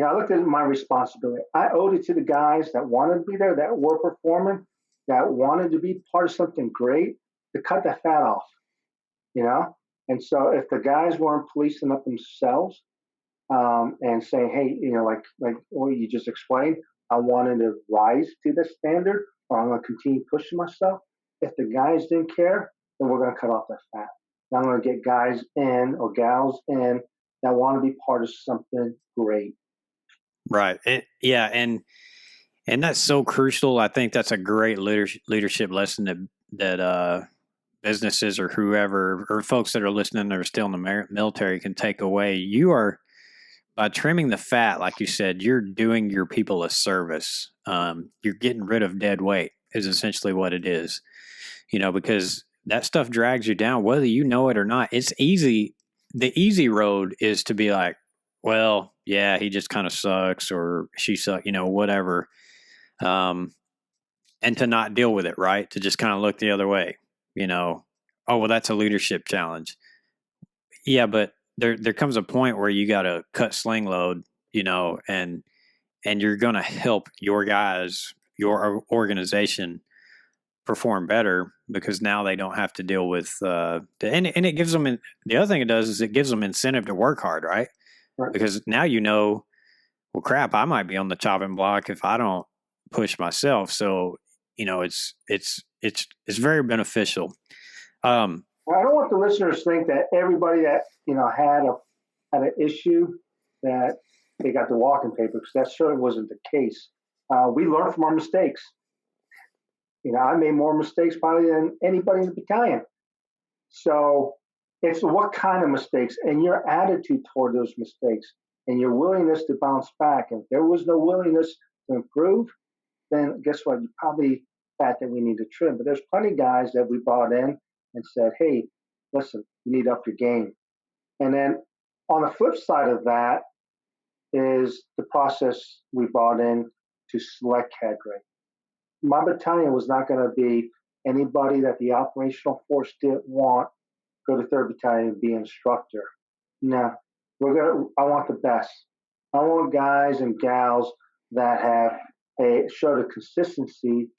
I looked at my responsibility. I owed it to the guys that wanted to be there, that were performing, that wanted to be part of something great, to cut the fat off, And so if the guys weren't policing up themselves and saying, hey, like what you just explained, I wanted to rise to this standard, or I'm going to continue pushing myself. If the guys didn't care, then we're going to cut off that fat. And I'm going to get guys in or gals in that want to be part of something great. Right. And that's so crucial. I think that's a great leadership lesson that businesses or whoever or folks that are listening that are still in the military can take away. You are, by trimming the fat, like you said, you're doing your people a service. You're getting rid of dead weight is essentially what it is, because that stuff drags you down, whether you know it or not. It's easy. The easy road is to be like, well, yeah, he just kind of sucks or she sucks, whatever. And to not deal with it, right? To just kind of look the other way, oh, well, that's a leadership challenge. Yeah, but there comes a point where you got to cut sling load, and you're going to help your guys, your organization perform better because now they don't have to deal with, and it gives them, the other thing it does is it gives them incentive to work hard, right? Right. Because now well, crap, I might be on the chopping block if I don't push myself. So, it's very beneficial. I don't want the listeners to think that everybody that, had an issue that they got the walking paper, because that certainly wasn't the case. We learned from our mistakes. I made more mistakes probably than anybody in the battalion. So it's what kind of mistakes and your attitude toward those mistakes and your willingness to bounce back. And if there was no willingness to improve, then guess what? You probably fat that we need to trim. But there's plenty of guys that we brought in and said, hey, listen, you need to up your game. And then on the flip side of that is the process we brought in to select cadre. my battalion was not going to be anybody that the operational force didn't want go to 3rd Battalion and be instructor. No, I want the best. I want guys and gals that have showed a consistency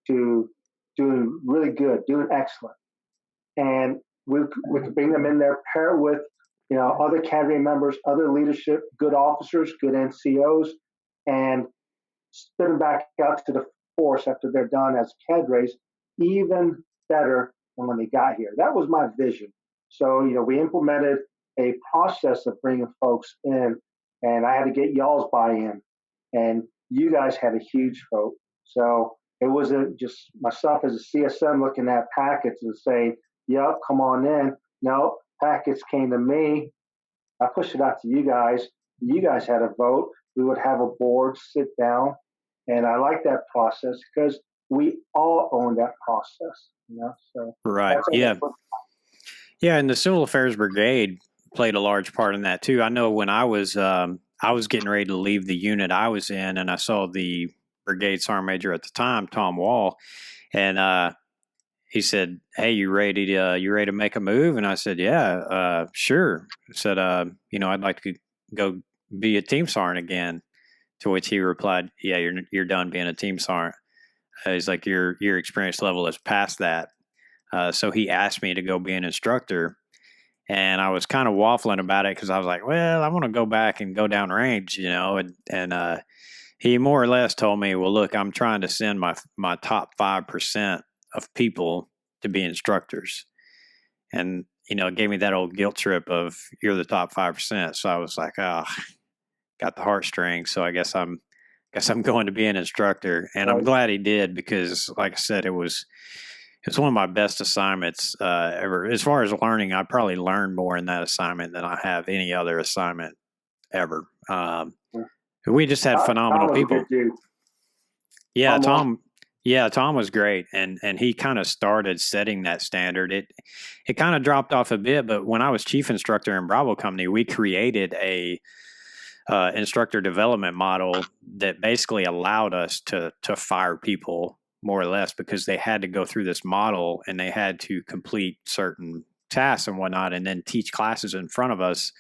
to doing really good, doing excellent. And we could bring them in there, pair with, other cadre members, other leadership, good officers, good NCOs, and spit them back out to the force after they're done as cadres, even better than when they got here. That was my vision. So, we implemented a process of bringing folks in, and I had to get y'all's buy-in, and you guys had a huge vote. So it wasn't just myself as a CSM looking at packets and saying, yep, come on in. No, packets came to me. I pushed it out to you guys. You guys had a vote. We would have a board sit down, and I like that process because we all own that process, So right, yeah. Yeah, and the Civil Affairs Brigade played a large part in that too. I know when I was getting ready to leave the unit I was in, and I saw the brigade sergeant major at the time, Tom Wall, and he said, "Hey, you ready to make a move?" And I said, "Yeah, sure." I said, "I'd like to go be a team sergeant again." To which he replied, "Yeah, you're done being a team sergeant." He's like, "Your experience level is past that." So he asked me to go be an instructor, and I was kind of waffling about it because I was like, "Well, I want to go back and go down range, and he more or less told me, "Well, look, I'm trying to send my top 5% of people to be instructors," and it gave me that old guilt trip of you're the top 5%. So I was like, "Oh, got the heartstrings." So I guess I'm going to be an instructor, and I'm glad he did because, like I said, it's one of my best assignments ever. As far as learning, I probably learned more in that assignment than I have any other assignment ever. We just had phenomenal people. Yeah, Tom. Yeah, Tom was great, and he kind of started setting that standard. It kind of dropped off a bit, but when I was chief instructor in Bravo Company, we created a instructor development model that basically allowed us to fire people more or less because they had to go through this model and they had to complete certain tasks and whatnot, and then teach classes in front of us,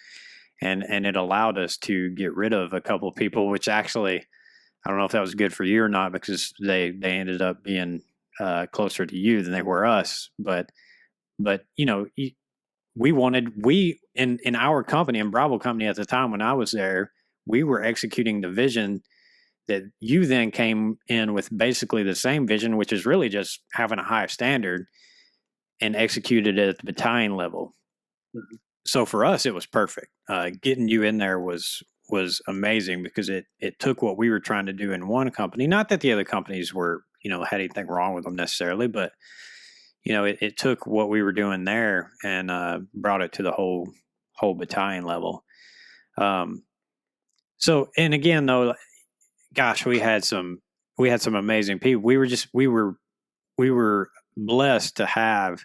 and it allowed us to get rid of a couple of people, which actually I don't know if that was good for you or not because they ended up being closer to you than they were us, but we in our company, in Bravo Company at the time when I was there, we were executing the vision that you then came in with basically the same vision, which is really just having a high standard and executed it at the battalion level. Mm-hmm. So for us, it was perfect. Getting you in there was amazing because it took what we were trying to do in one company. Not that the other companies were, had anything wrong with them necessarily, but it took what we were doing there and brought it to the whole battalion level. So, and again, though, gosh, we had some amazing people. We were blessed to have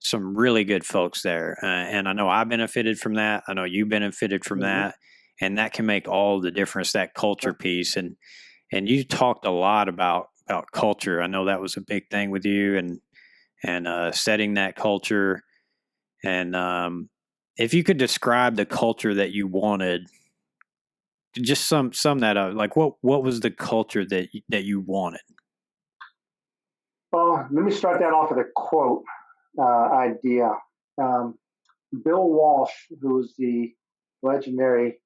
some really good folks there. And I know I benefited from that. I know you benefited from that. And that can make all the difference, that culture piece. And you talked a lot about culture. I know that was a big thing with you and setting that culture. And if you could describe the culture that you wanted, just sum that up. Like what was the culture that you wanted? Well, let me start that off with a quote idea. Bill Walsh, who was the legendary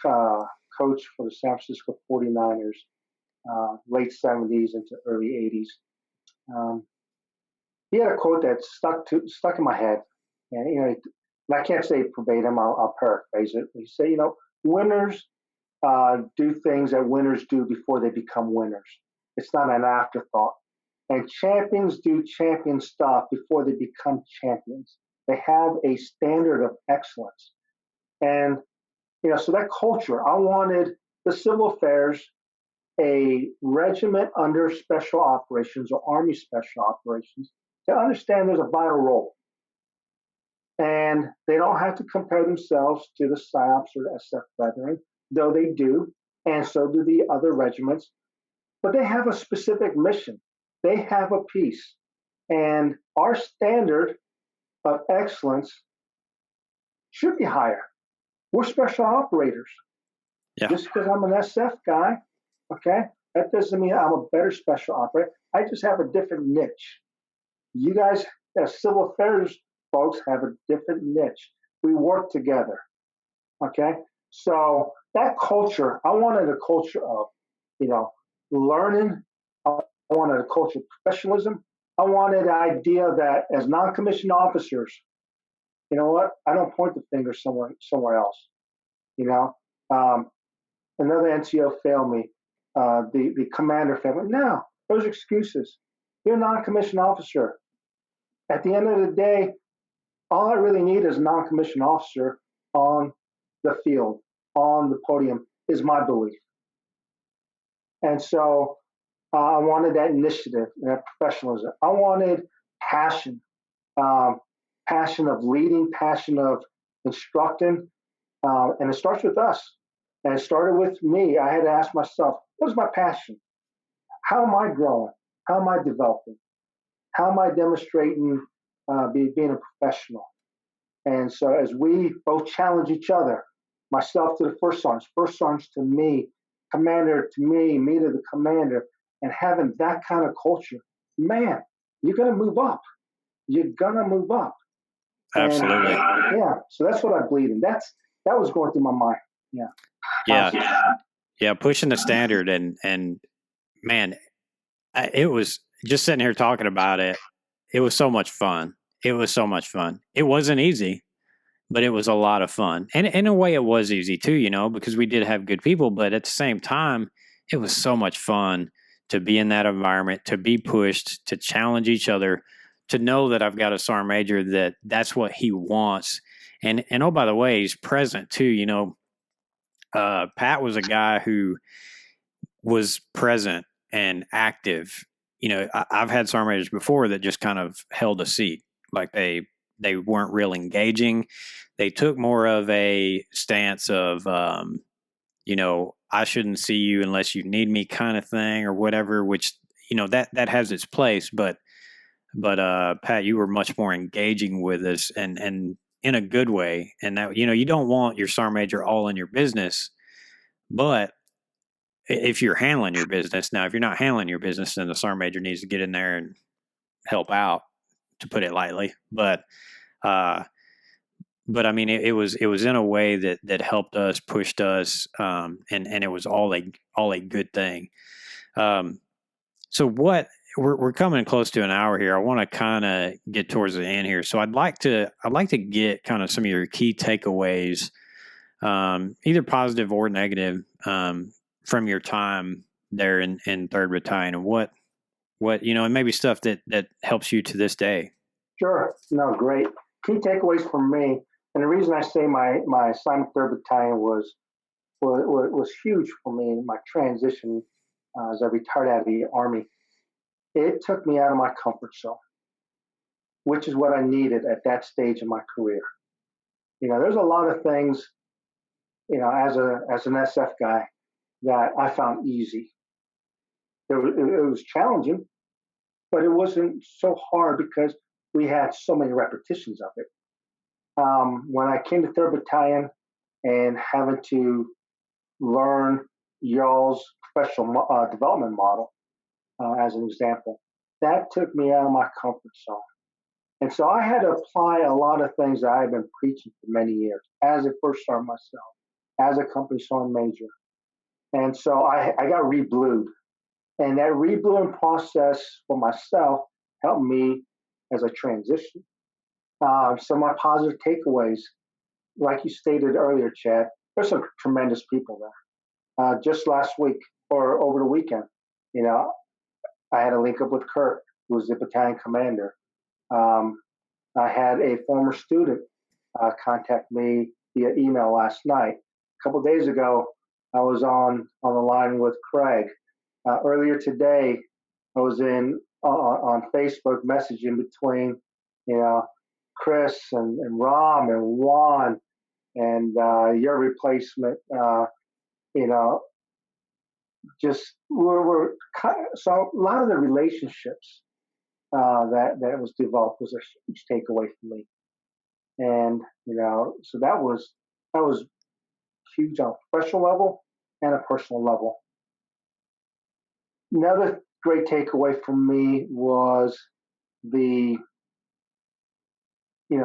coach for the San Francisco 49ers, late 70s into early 80s. He had a quote that stuck in my head, and I can't say verbatim. I'll paraphrase it. He said, winners do things that winners do before they become winners. It's not an afterthought. And champions do champion stuff before they become champions. They have a standard of excellence. And, so that culture, I wanted the civil affairs, a regiment under special operations or Army special operations, to understand there's a vital role. And they don't have to compare themselves to the PSYOPs or the SF brethren, though they do, and so do the other regiments. but they have a specific mission. They have a piece. And our standard of excellence should be higher. We're special operators. Yeah. Just because I'm an SF guy, okay, that doesn't mean I'm a better special operator. I just have a different niche. You guys, as civil affairs folks, have a different niche. We work together, okay? So that culture, I wanted a culture of, learning. I wanted a culture of professionalism. I wanted the idea that as non-commissioned officers, you know what? I don't point the finger somewhere else. Another NCO failed me. The commander failed me. No, those are excuses. You're a non-commissioned officer. At the end of the day, all I really need is a non-commissioned officer on the field, on the podium, is my belief. And so I wanted that initiative and that professionalism. I wanted passion, passion of leading, passion of instructing, and it starts with us. And it started with me. I had to ask myself, what is my passion? How am I growing? How am I developing? How am I demonstrating being a professional? And so as we both challenge each other, myself to the first sergeant to me, commander to me to the commander, and having that kind of culture, man, you're going to move up. You're going to move up. Absolutely. And, so that's what I believe in. That was going through my mind. Yeah, pushing the standard and man, it was just sitting here talking about it. It was so much fun. It wasn't easy, but it was a lot of fun. And in a way it was easy too, because we did have good people, but at the same time, it was so much fun to be in that environment, to be pushed, to challenge each other, to know that I've got a sergeant major that's what he wants. And oh, by the way, he's present too, Pat was a guy who was present and active. I've had sergeant majors before that just kind of held a seat, like they weren't real engaging. They took more of a stance of, I shouldn't see you unless you need me, kind of thing, or whatever. Which that has its place, but Pat, you were much more engaging with us, and in a good way. And that you don't want your sergeant major all in your business, but if you're handling your business. Now, if you're not handling your business, then the sergeant major needs to get in there and help out, to put it lightly. But I mean, it was in a way that helped us, pushed us, and it was all a good thing. So what we're coming close to an hour here. I want to kind of get towards the end here. So I'd like to get kind of some of your key takeaways, either positive or negative, from your time there in 3rd Battalion, and what and maybe stuff that helps you to this day. Sure. No, great. Key takeaways for me, and the reason I say my assignment 3rd Battalion was huge for me in my transition as I retired out of the Army. It took me out of my comfort zone, which is what I needed at that stage in my career. There's a lot of things, as an SF guy, that I found easy. It was challenging, but it wasn't so hard because we had so many repetitions of it. When I came to 3rd Battalion and having to learn y'all's professional development model, as an example, that took me out of my comfort zone. And so I had to apply a lot of things that I had been preaching for many years as a first sergeant myself, as a company sergeant major. And so I got reblued. And that rebluing process for myself helped me as I transitioned. Some of my positive takeaways, like you stated earlier, Chad, there's some tremendous people there. Just last week or over the weekend, I had a link up with Kurt, who was the battalion commander. I had a former student contact me via email last night. A couple of days ago, I was on the line with Craig. Earlier today, I was on Facebook messaging between, Chris and Ram and Juan and your replacement, so a lot of the relationships that was developed was a huge takeaway for me. And, so that was huge on a professional level and a personal level. Another great takeaway for me was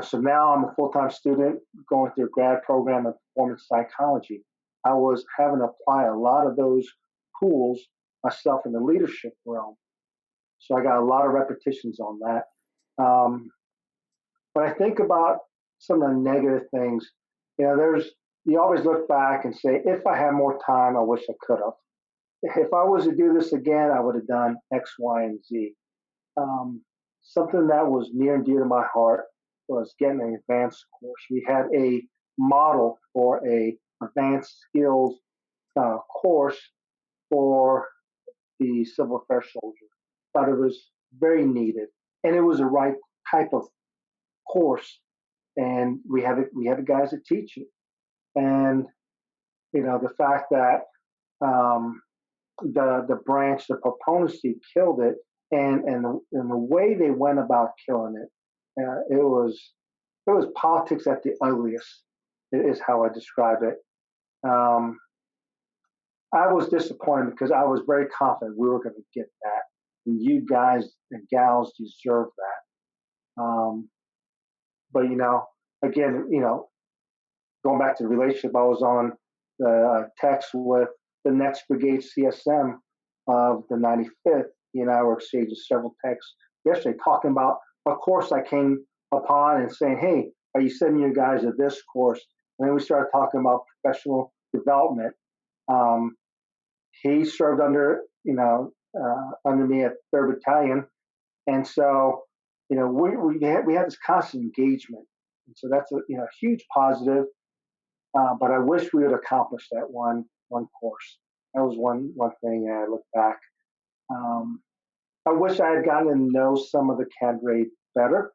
so now I'm a full-time student going through a grad program in performance psychology. I was having to apply a lot of those tools myself in the leadership realm. So I got a lot of repetitions on that. When I think about some of the negative things, you always look back and say, if I had more time, I wish I could have. If I was to do this again, I would have done X, Y, and Z. Something that was near and dear to my heart was getting an advanced course. We had a model for a advanced skills course for the civil affairs soldier. Thought it was very needed, and it was the right type of course. And we had the guys that teach it, and the fact that the branch, the proponency killed it, and the way they went about killing it, it was politics at the ugliest, is how I describe it. I was disappointed because I was very confident we were going to get that, and you guys and gals deserve that. But again, going back to the relationship, I was on the text with the next brigade CSM of the 95th. He and I were exchanging several texts yesterday talking about a course I came upon and saying, hey, are you sending your guys to this course? And then we started talking about professional development. He served under me at 3rd Battalion. And so, we had this constant engagement. And so that's a huge positive. But I wish we had accomplished that one course. That was one thing I look back. I wish I had gotten to know some of the cadre better.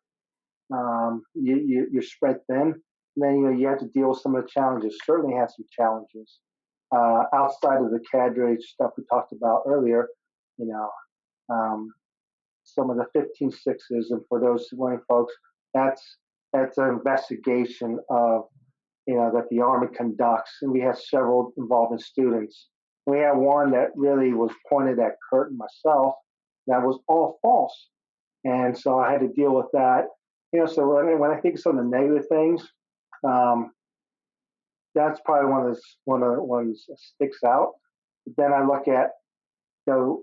You're spread thin, and then you have to deal with some of the challenges. Certainly had some challenges outside of the cadre stuff we talked about earlier. Some of the 15-6s, and for those civilian folks, that's an investigation of that the Army conducts, and we have several involving students. We had one that really was pointed at Kurt and myself. That was all false, and so I had to deal with that. So when I think of some of the negative things, that's probably one of the ones that sticks out. But then I look at the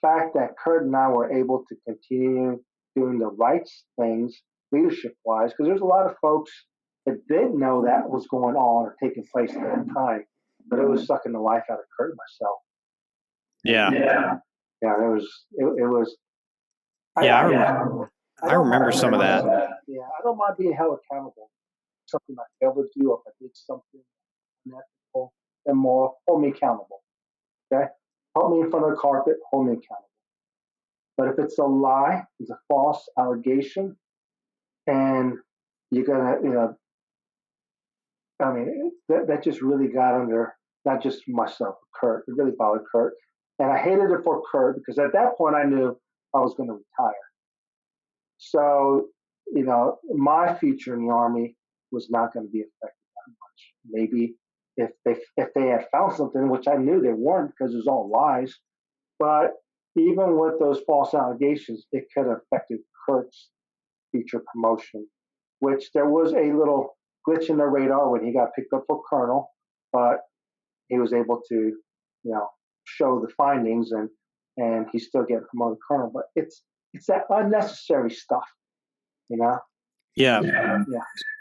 fact that Kurt and I were able to continue doing the right things leadership-wise, because there's a lot of folks that didn't know that was going on or taking place at that time, but it was sucking the life out of Kurt and myself. Yeah. It was. I remember some of that. Yeah, I don't mind being held accountable. Something I failed to do, or if I did something unethical, immoral, hold me accountable. Okay, hold me in front of the carpet, hold me accountable. But if it's a lie, it's a false allegation, and you're gonna, that just really got under not just myself, Kurt. It really bothered Kurt, and I hated it for Kurt because at that point I knew I was going to retire. So, my future in the Army was not going to be affected that much. Maybe if they had found something, which I knew they weren't because it was all lies, but even with those false allegations, it could have affected Kurt's future promotion, which there was a little glitch in the radar when he got picked up for colonel, but he was able to, show the findings and he's still getting promoted to colonel. But it's that unnecessary stuff, Yeah.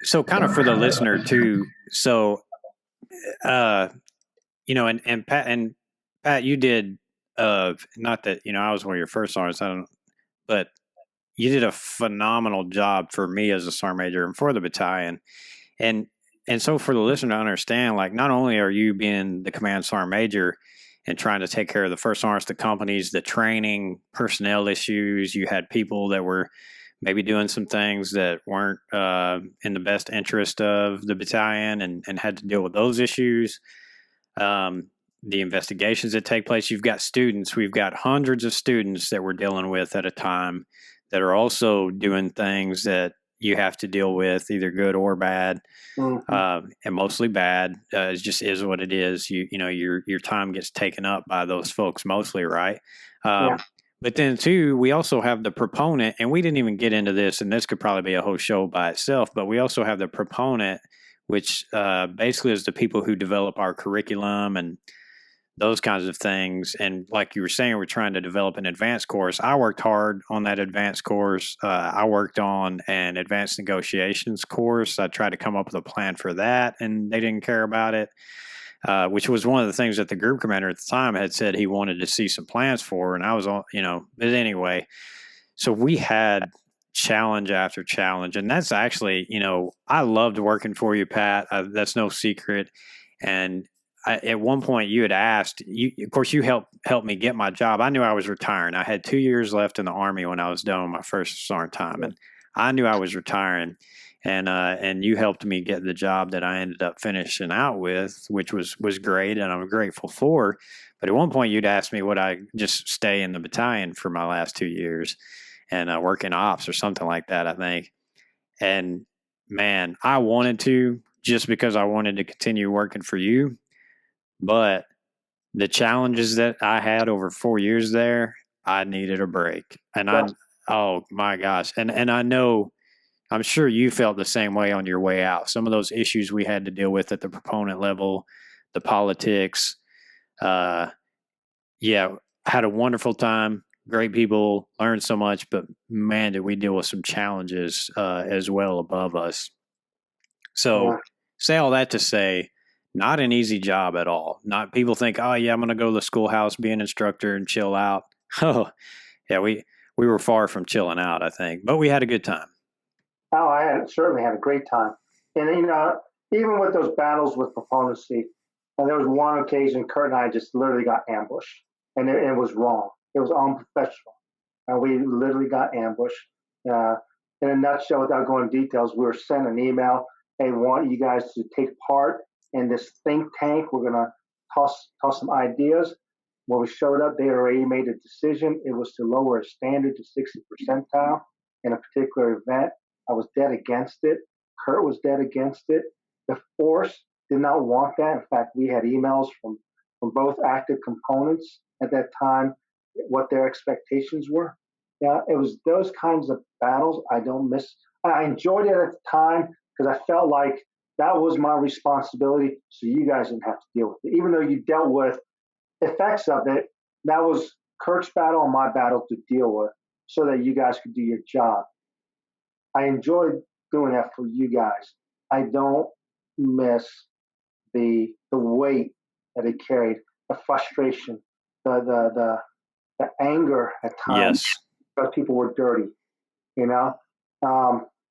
So kind of for the listener too. So, and Pat, you did, not that, I was one of your first sergeants, but you did a phenomenal job for me as a sergeant major and for the battalion. And so for the listener to understand, like, not only are you being the command sergeant major and trying to take care of the first sergeants, the companies, the training, personnel issues, you had people that were maybe doing some things that weren't in the best interest of the battalion and had to deal with those issues. the investigations that take place. You've got students. We've got hundreds of students that we're dealing with at a time that are also doing things that you have to deal with, either good or bad, and mostly bad. It just is what it is. You know, your time gets taken up by those folks mostly, right? But then, too, we also have the proponent, and we didn't even get into this, and this could probably be a whole show by itself, but we also have the proponent, which basically is the people who develop our curriculum and those kinds of things. And like you were saying, we're trying to develop an advanced course. I worked hard on that advanced course. I worked on an advanced negotiations course. I tried to come up with a plan for that, and they didn't care about it. Which was one of the things that the group commander at the time had said he wanted to see some plans for. And I was on, you know, but anyway, so we had challenge after challenge. And that's actually, you know, I loved working for you, Pat. That's no secret. And at one point you had asked, of course, you helped me get my job. I knew I was retiring. I had 2 years left in the Army when I was done with my first sergeant time. And I knew I was retiring. And you helped me get the job that I ended up finishing out with, which was great, and I'm grateful for. But at one point, you'd asked me would I just stay in the battalion for my last 2 years and work in ops or something like that, I think. And man, I wanted to just because I wanted to continue working for you. But the challenges that I had over 4 years there, I needed a break. And oh my gosh, and I know. I'm sure you felt the same way on your way out. Some of those issues we had to deal with at the proponent level, the politics. Yeah, I had a wonderful time. Great people, learned so much, but man, did we deal with some challenges as well above us. So, say all that to say, not an easy job at all. Not people think, oh yeah, I'm going to go to the schoolhouse, be an instructor, and chill out. Oh, yeah, we were far from chilling out, I think, but we had a good time. Oh, certainly had a great time. And, you know, even with those battles with proponency, and there was one occasion Kurt and I just literally got ambushed, and it was wrong. It was unprofessional. And we literally got ambushed. In a nutshell, without going into details, we were sent an email, hey, we want you guys to take part in this think tank. We're going to toss some ideas. When we showed up, they had already made a decision. It was to lower a standard to 60 percentile in a particular event. I was dead against it. Kurt was dead against it. The force did not want that. In fact, we had emails from both active components at that time, what their expectations were. Yeah, it was those kinds of battles I don't miss. I enjoyed it at the time because I felt like that was my responsibility, so you guys didn't have to deal with it. Even though you dealt with effects of it, that was Kurt's battle and my battle to deal with so that you guys could do your job. I enjoyed doing that for you guys. I don't miss the weight that it carried, the frustration, the anger at times because people were dirty. You know,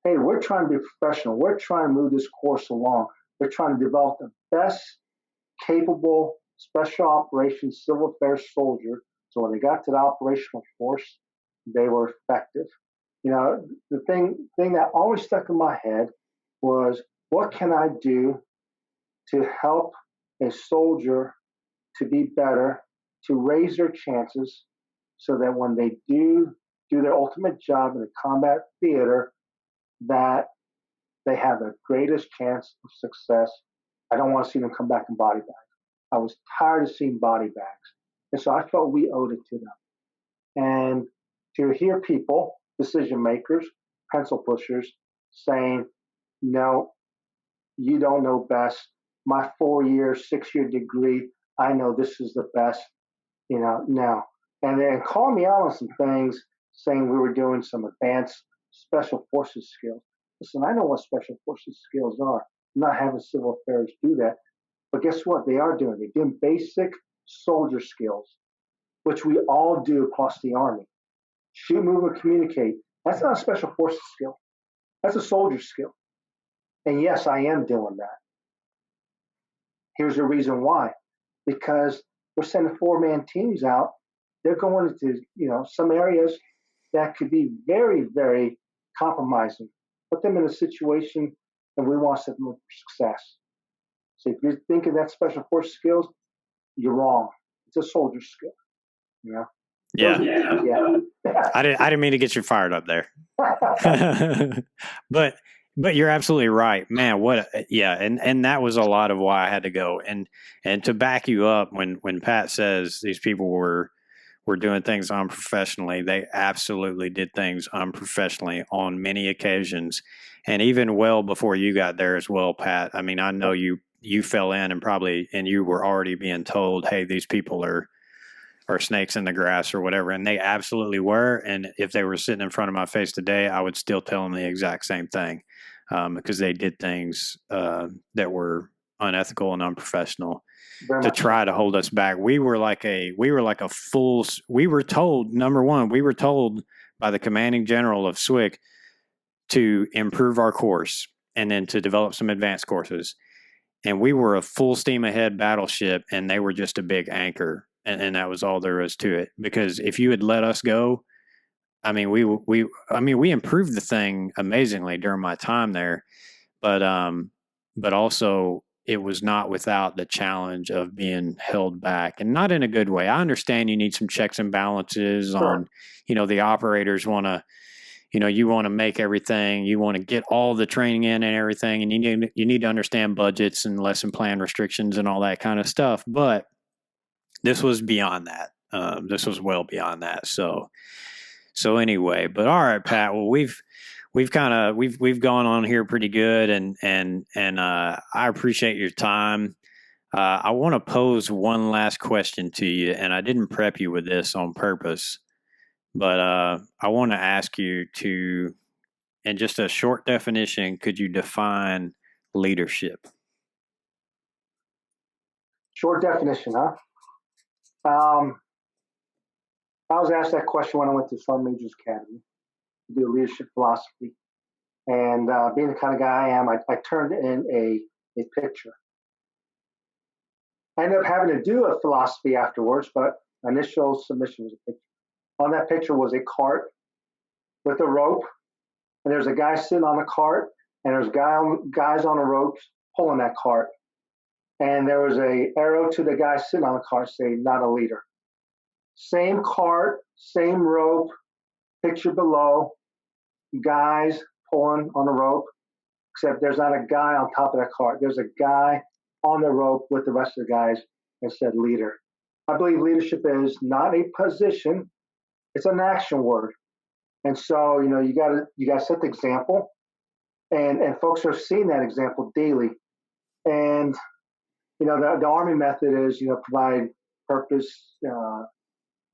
hey, we're trying to be professional. We're trying to move this course along. We're trying to develop the best capable special operations civil affairs soldier. So when they got to the operational force, they were effective. You know, the thing that always stuck in my head was, what can I do to help a soldier to be better, to raise their chances so that when they do their ultimate job in the combat theater, that they have the greatest chance of success. I don't want to see them come back in body bags. I was tired of seeing body bags. And so I felt we owed it to them. And to hear people, decision makers, pencil pushers, saying, no, you don't know best. My 4-year, 6-year degree, I know this is the best, you know, no. And then call me out on some things, saying we were doing some advanced special forces skills. Listen, I know what special forces skills are. I'm not having civil affairs do that. But guess what? They are doing. They're doing basic soldier skills, which we all do across the Army. Shoot, move, and communicate. That's not a special forces skill. That's a soldier skill. And yes, I am doing that. Here's the reason why. Because we're sending 4-man teams out. They're going into, you know, some areas that could be very, very compromising. Put them in a situation and we want to set them up for success. So if you're thinking that special force skills, you're wrong. It's a soldier skill, you know? Yeah. Yeah. I didn't mean to get you fired up there. but you're absolutely right, man. And that was a lot of why I had to go. And to back you up, when Pat says these people were doing things unprofessionally, they absolutely did things unprofessionally on many occasions, and even well before you got there as well, Pat. I mean, I know you fell in and you were already being told, hey, these people are snakes in the grass or whatever. And they absolutely were. And if they were sitting in front of my face today, I would still tell them the exact same thing, because they did things that were unethical and unprofessional to try to hold us back. We were told, number one, we were told by the commanding general of SWCC to improve our course and then to develop some advanced courses. And we were a full steam ahead battleship, and they were just a big anchor. And that was all there was to it. Because if you had let us go, I mean, we improved the thing amazingly during my time there, but also it was not without the challenge of being held back, and not in a good way. I understand you need some checks and balances on, the operators want to, you want to make everything, you want to get all the training in and everything, and you need to understand budgets and lesson plan restrictions and all that kind of stuff. But this was beyond that. This was well beyond that. So anyway, but all right, Pat. Well, we've gone on here pretty good, and I appreciate your time. I want to pose one last question to you, and I didn't prep you with this on purpose, but I want to ask you to, in just a short definition, could you define leadership? Short definition, huh? I was asked that question when I went to Sergeant Major's Academy to do leadership philosophy. And being the kind of guy I am, I turned in a picture. I ended up having to do a philosophy afterwards, but initial submission was a picture. On that picture was a cart with a rope, and there's a guy sitting on the cart, and there's guys on the ropes pulling that cart. And there was a arrow to the guy sitting on the cart saying, not a leader. Same cart, same rope, picture below, guys pulling on the rope, except there's not a guy on top of that cart. There's a guy on the rope with the rest of the guys and said leader. I believe leadership is not a position, it's an action word. And so, you gotta set the example, and folks are seeing that example daily. And the Army method is, provide purpose,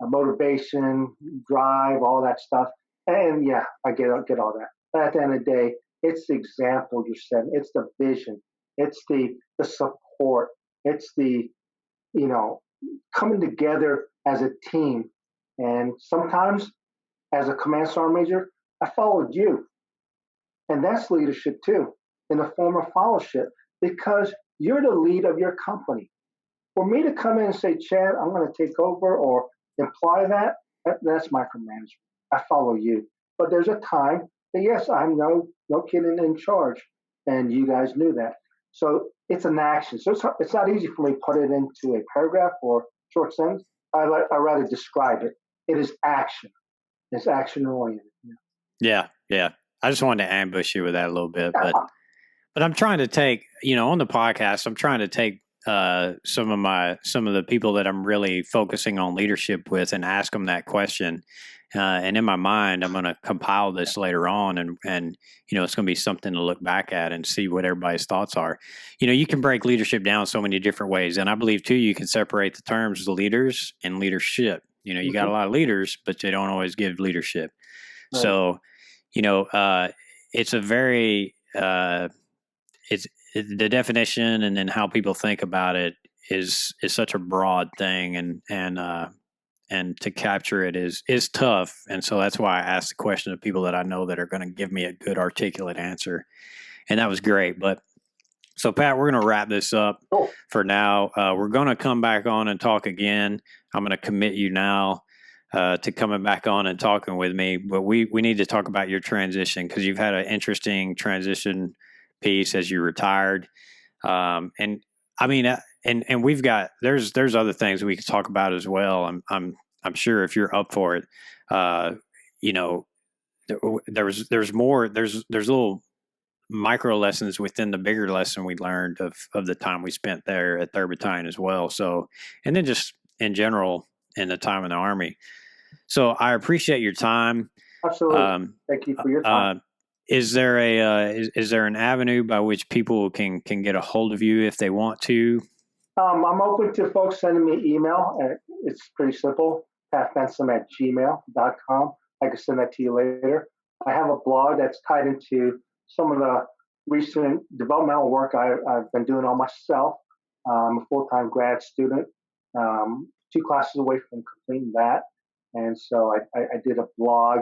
motivation, drive, all that stuff. And yeah, I get all that. But at the end of the day, it's the example you're setting. It's the vision. It's the support. It's the, coming together as a team. And sometimes, as a command sergeant major, I followed you. And that's leadership too, in the form of fellowship, because you're the lead of your company. For me to come in and say, Chad, I'm going to take over, or imply that's micromanagement. I follow you. But there's a time that, yes, I'm no kid in charge, and you guys knew that. So it's an action. So it's not easy for me to put it into a paragraph or short sentence. I rather describe it. It is action. It's action oriented. Yeah. I just wanted to ambush you with that a little bit, but I'm trying to take, on the podcast, I'm trying to take some of the people that I'm really focusing on leadership with and ask them that question. And in my mind, I'm going to compile this later on, and it's going to be something to look back at and see what everybody's thoughts are. You can break leadership down so many different ways, and I believe too you can separate the terms leaders and leadership. You got a lot of leaders, but they don't always give leadership. Right. So, it's a very the definition, and then how people think about it is such a broad thing, and to capture it is tough. And so that's why I asked the question of people that I know that are going to give me a good articulate answer. And that was great. But so, Pat, we're going to wrap this up for now. We're going to come back on and talk again. I'm going to commit you now to coming back on and talking with me. But we need to talk about your transition, because you've had an interesting transition piece as you retired. And I mean, and we've got there's other things we could talk about as well. I'm sure if you're up for it, you know, there's more there's little micro lessons within the bigger lesson we learned of the time we spent there at 3rd Battalion as well. So, and then just in general in the time in the Army. So I appreciate your time. Absolutely. Thank you for your time. Is there is there an avenue by which people can get a hold of you if they want to? I'm open to folks sending me email. It's pretty simple, patfensom@gmail.com. I can send that to you later. I have a blog that's tied into some of the recent developmental work I've been doing on myself. I'm a full-time grad student, 2 classes away from completing that. And so I did a blog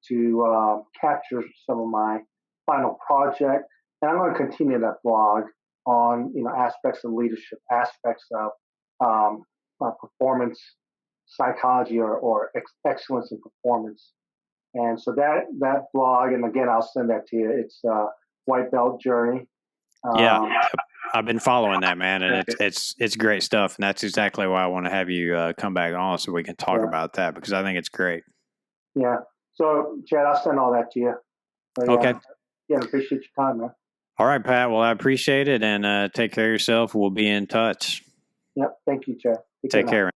to capture some of my final project. And I'm going to continue that blog on aspects of leadership, aspects of performance psychology or excellence in performance. And so that blog, and again, I'll send that to you. It's White Belt Journey. Yeah, I've been following that, man, and it's great stuff. And that's exactly why I want to have you come back on so we can talk about that, because I think it's great. Yeah. So, Chad, I'll send all that to you. But, okay. Yeah, appreciate your time, man. All right, Pat. Well, I appreciate it, and take care of yourself. We'll be in touch. Yep. Thank you, Chad. Take care.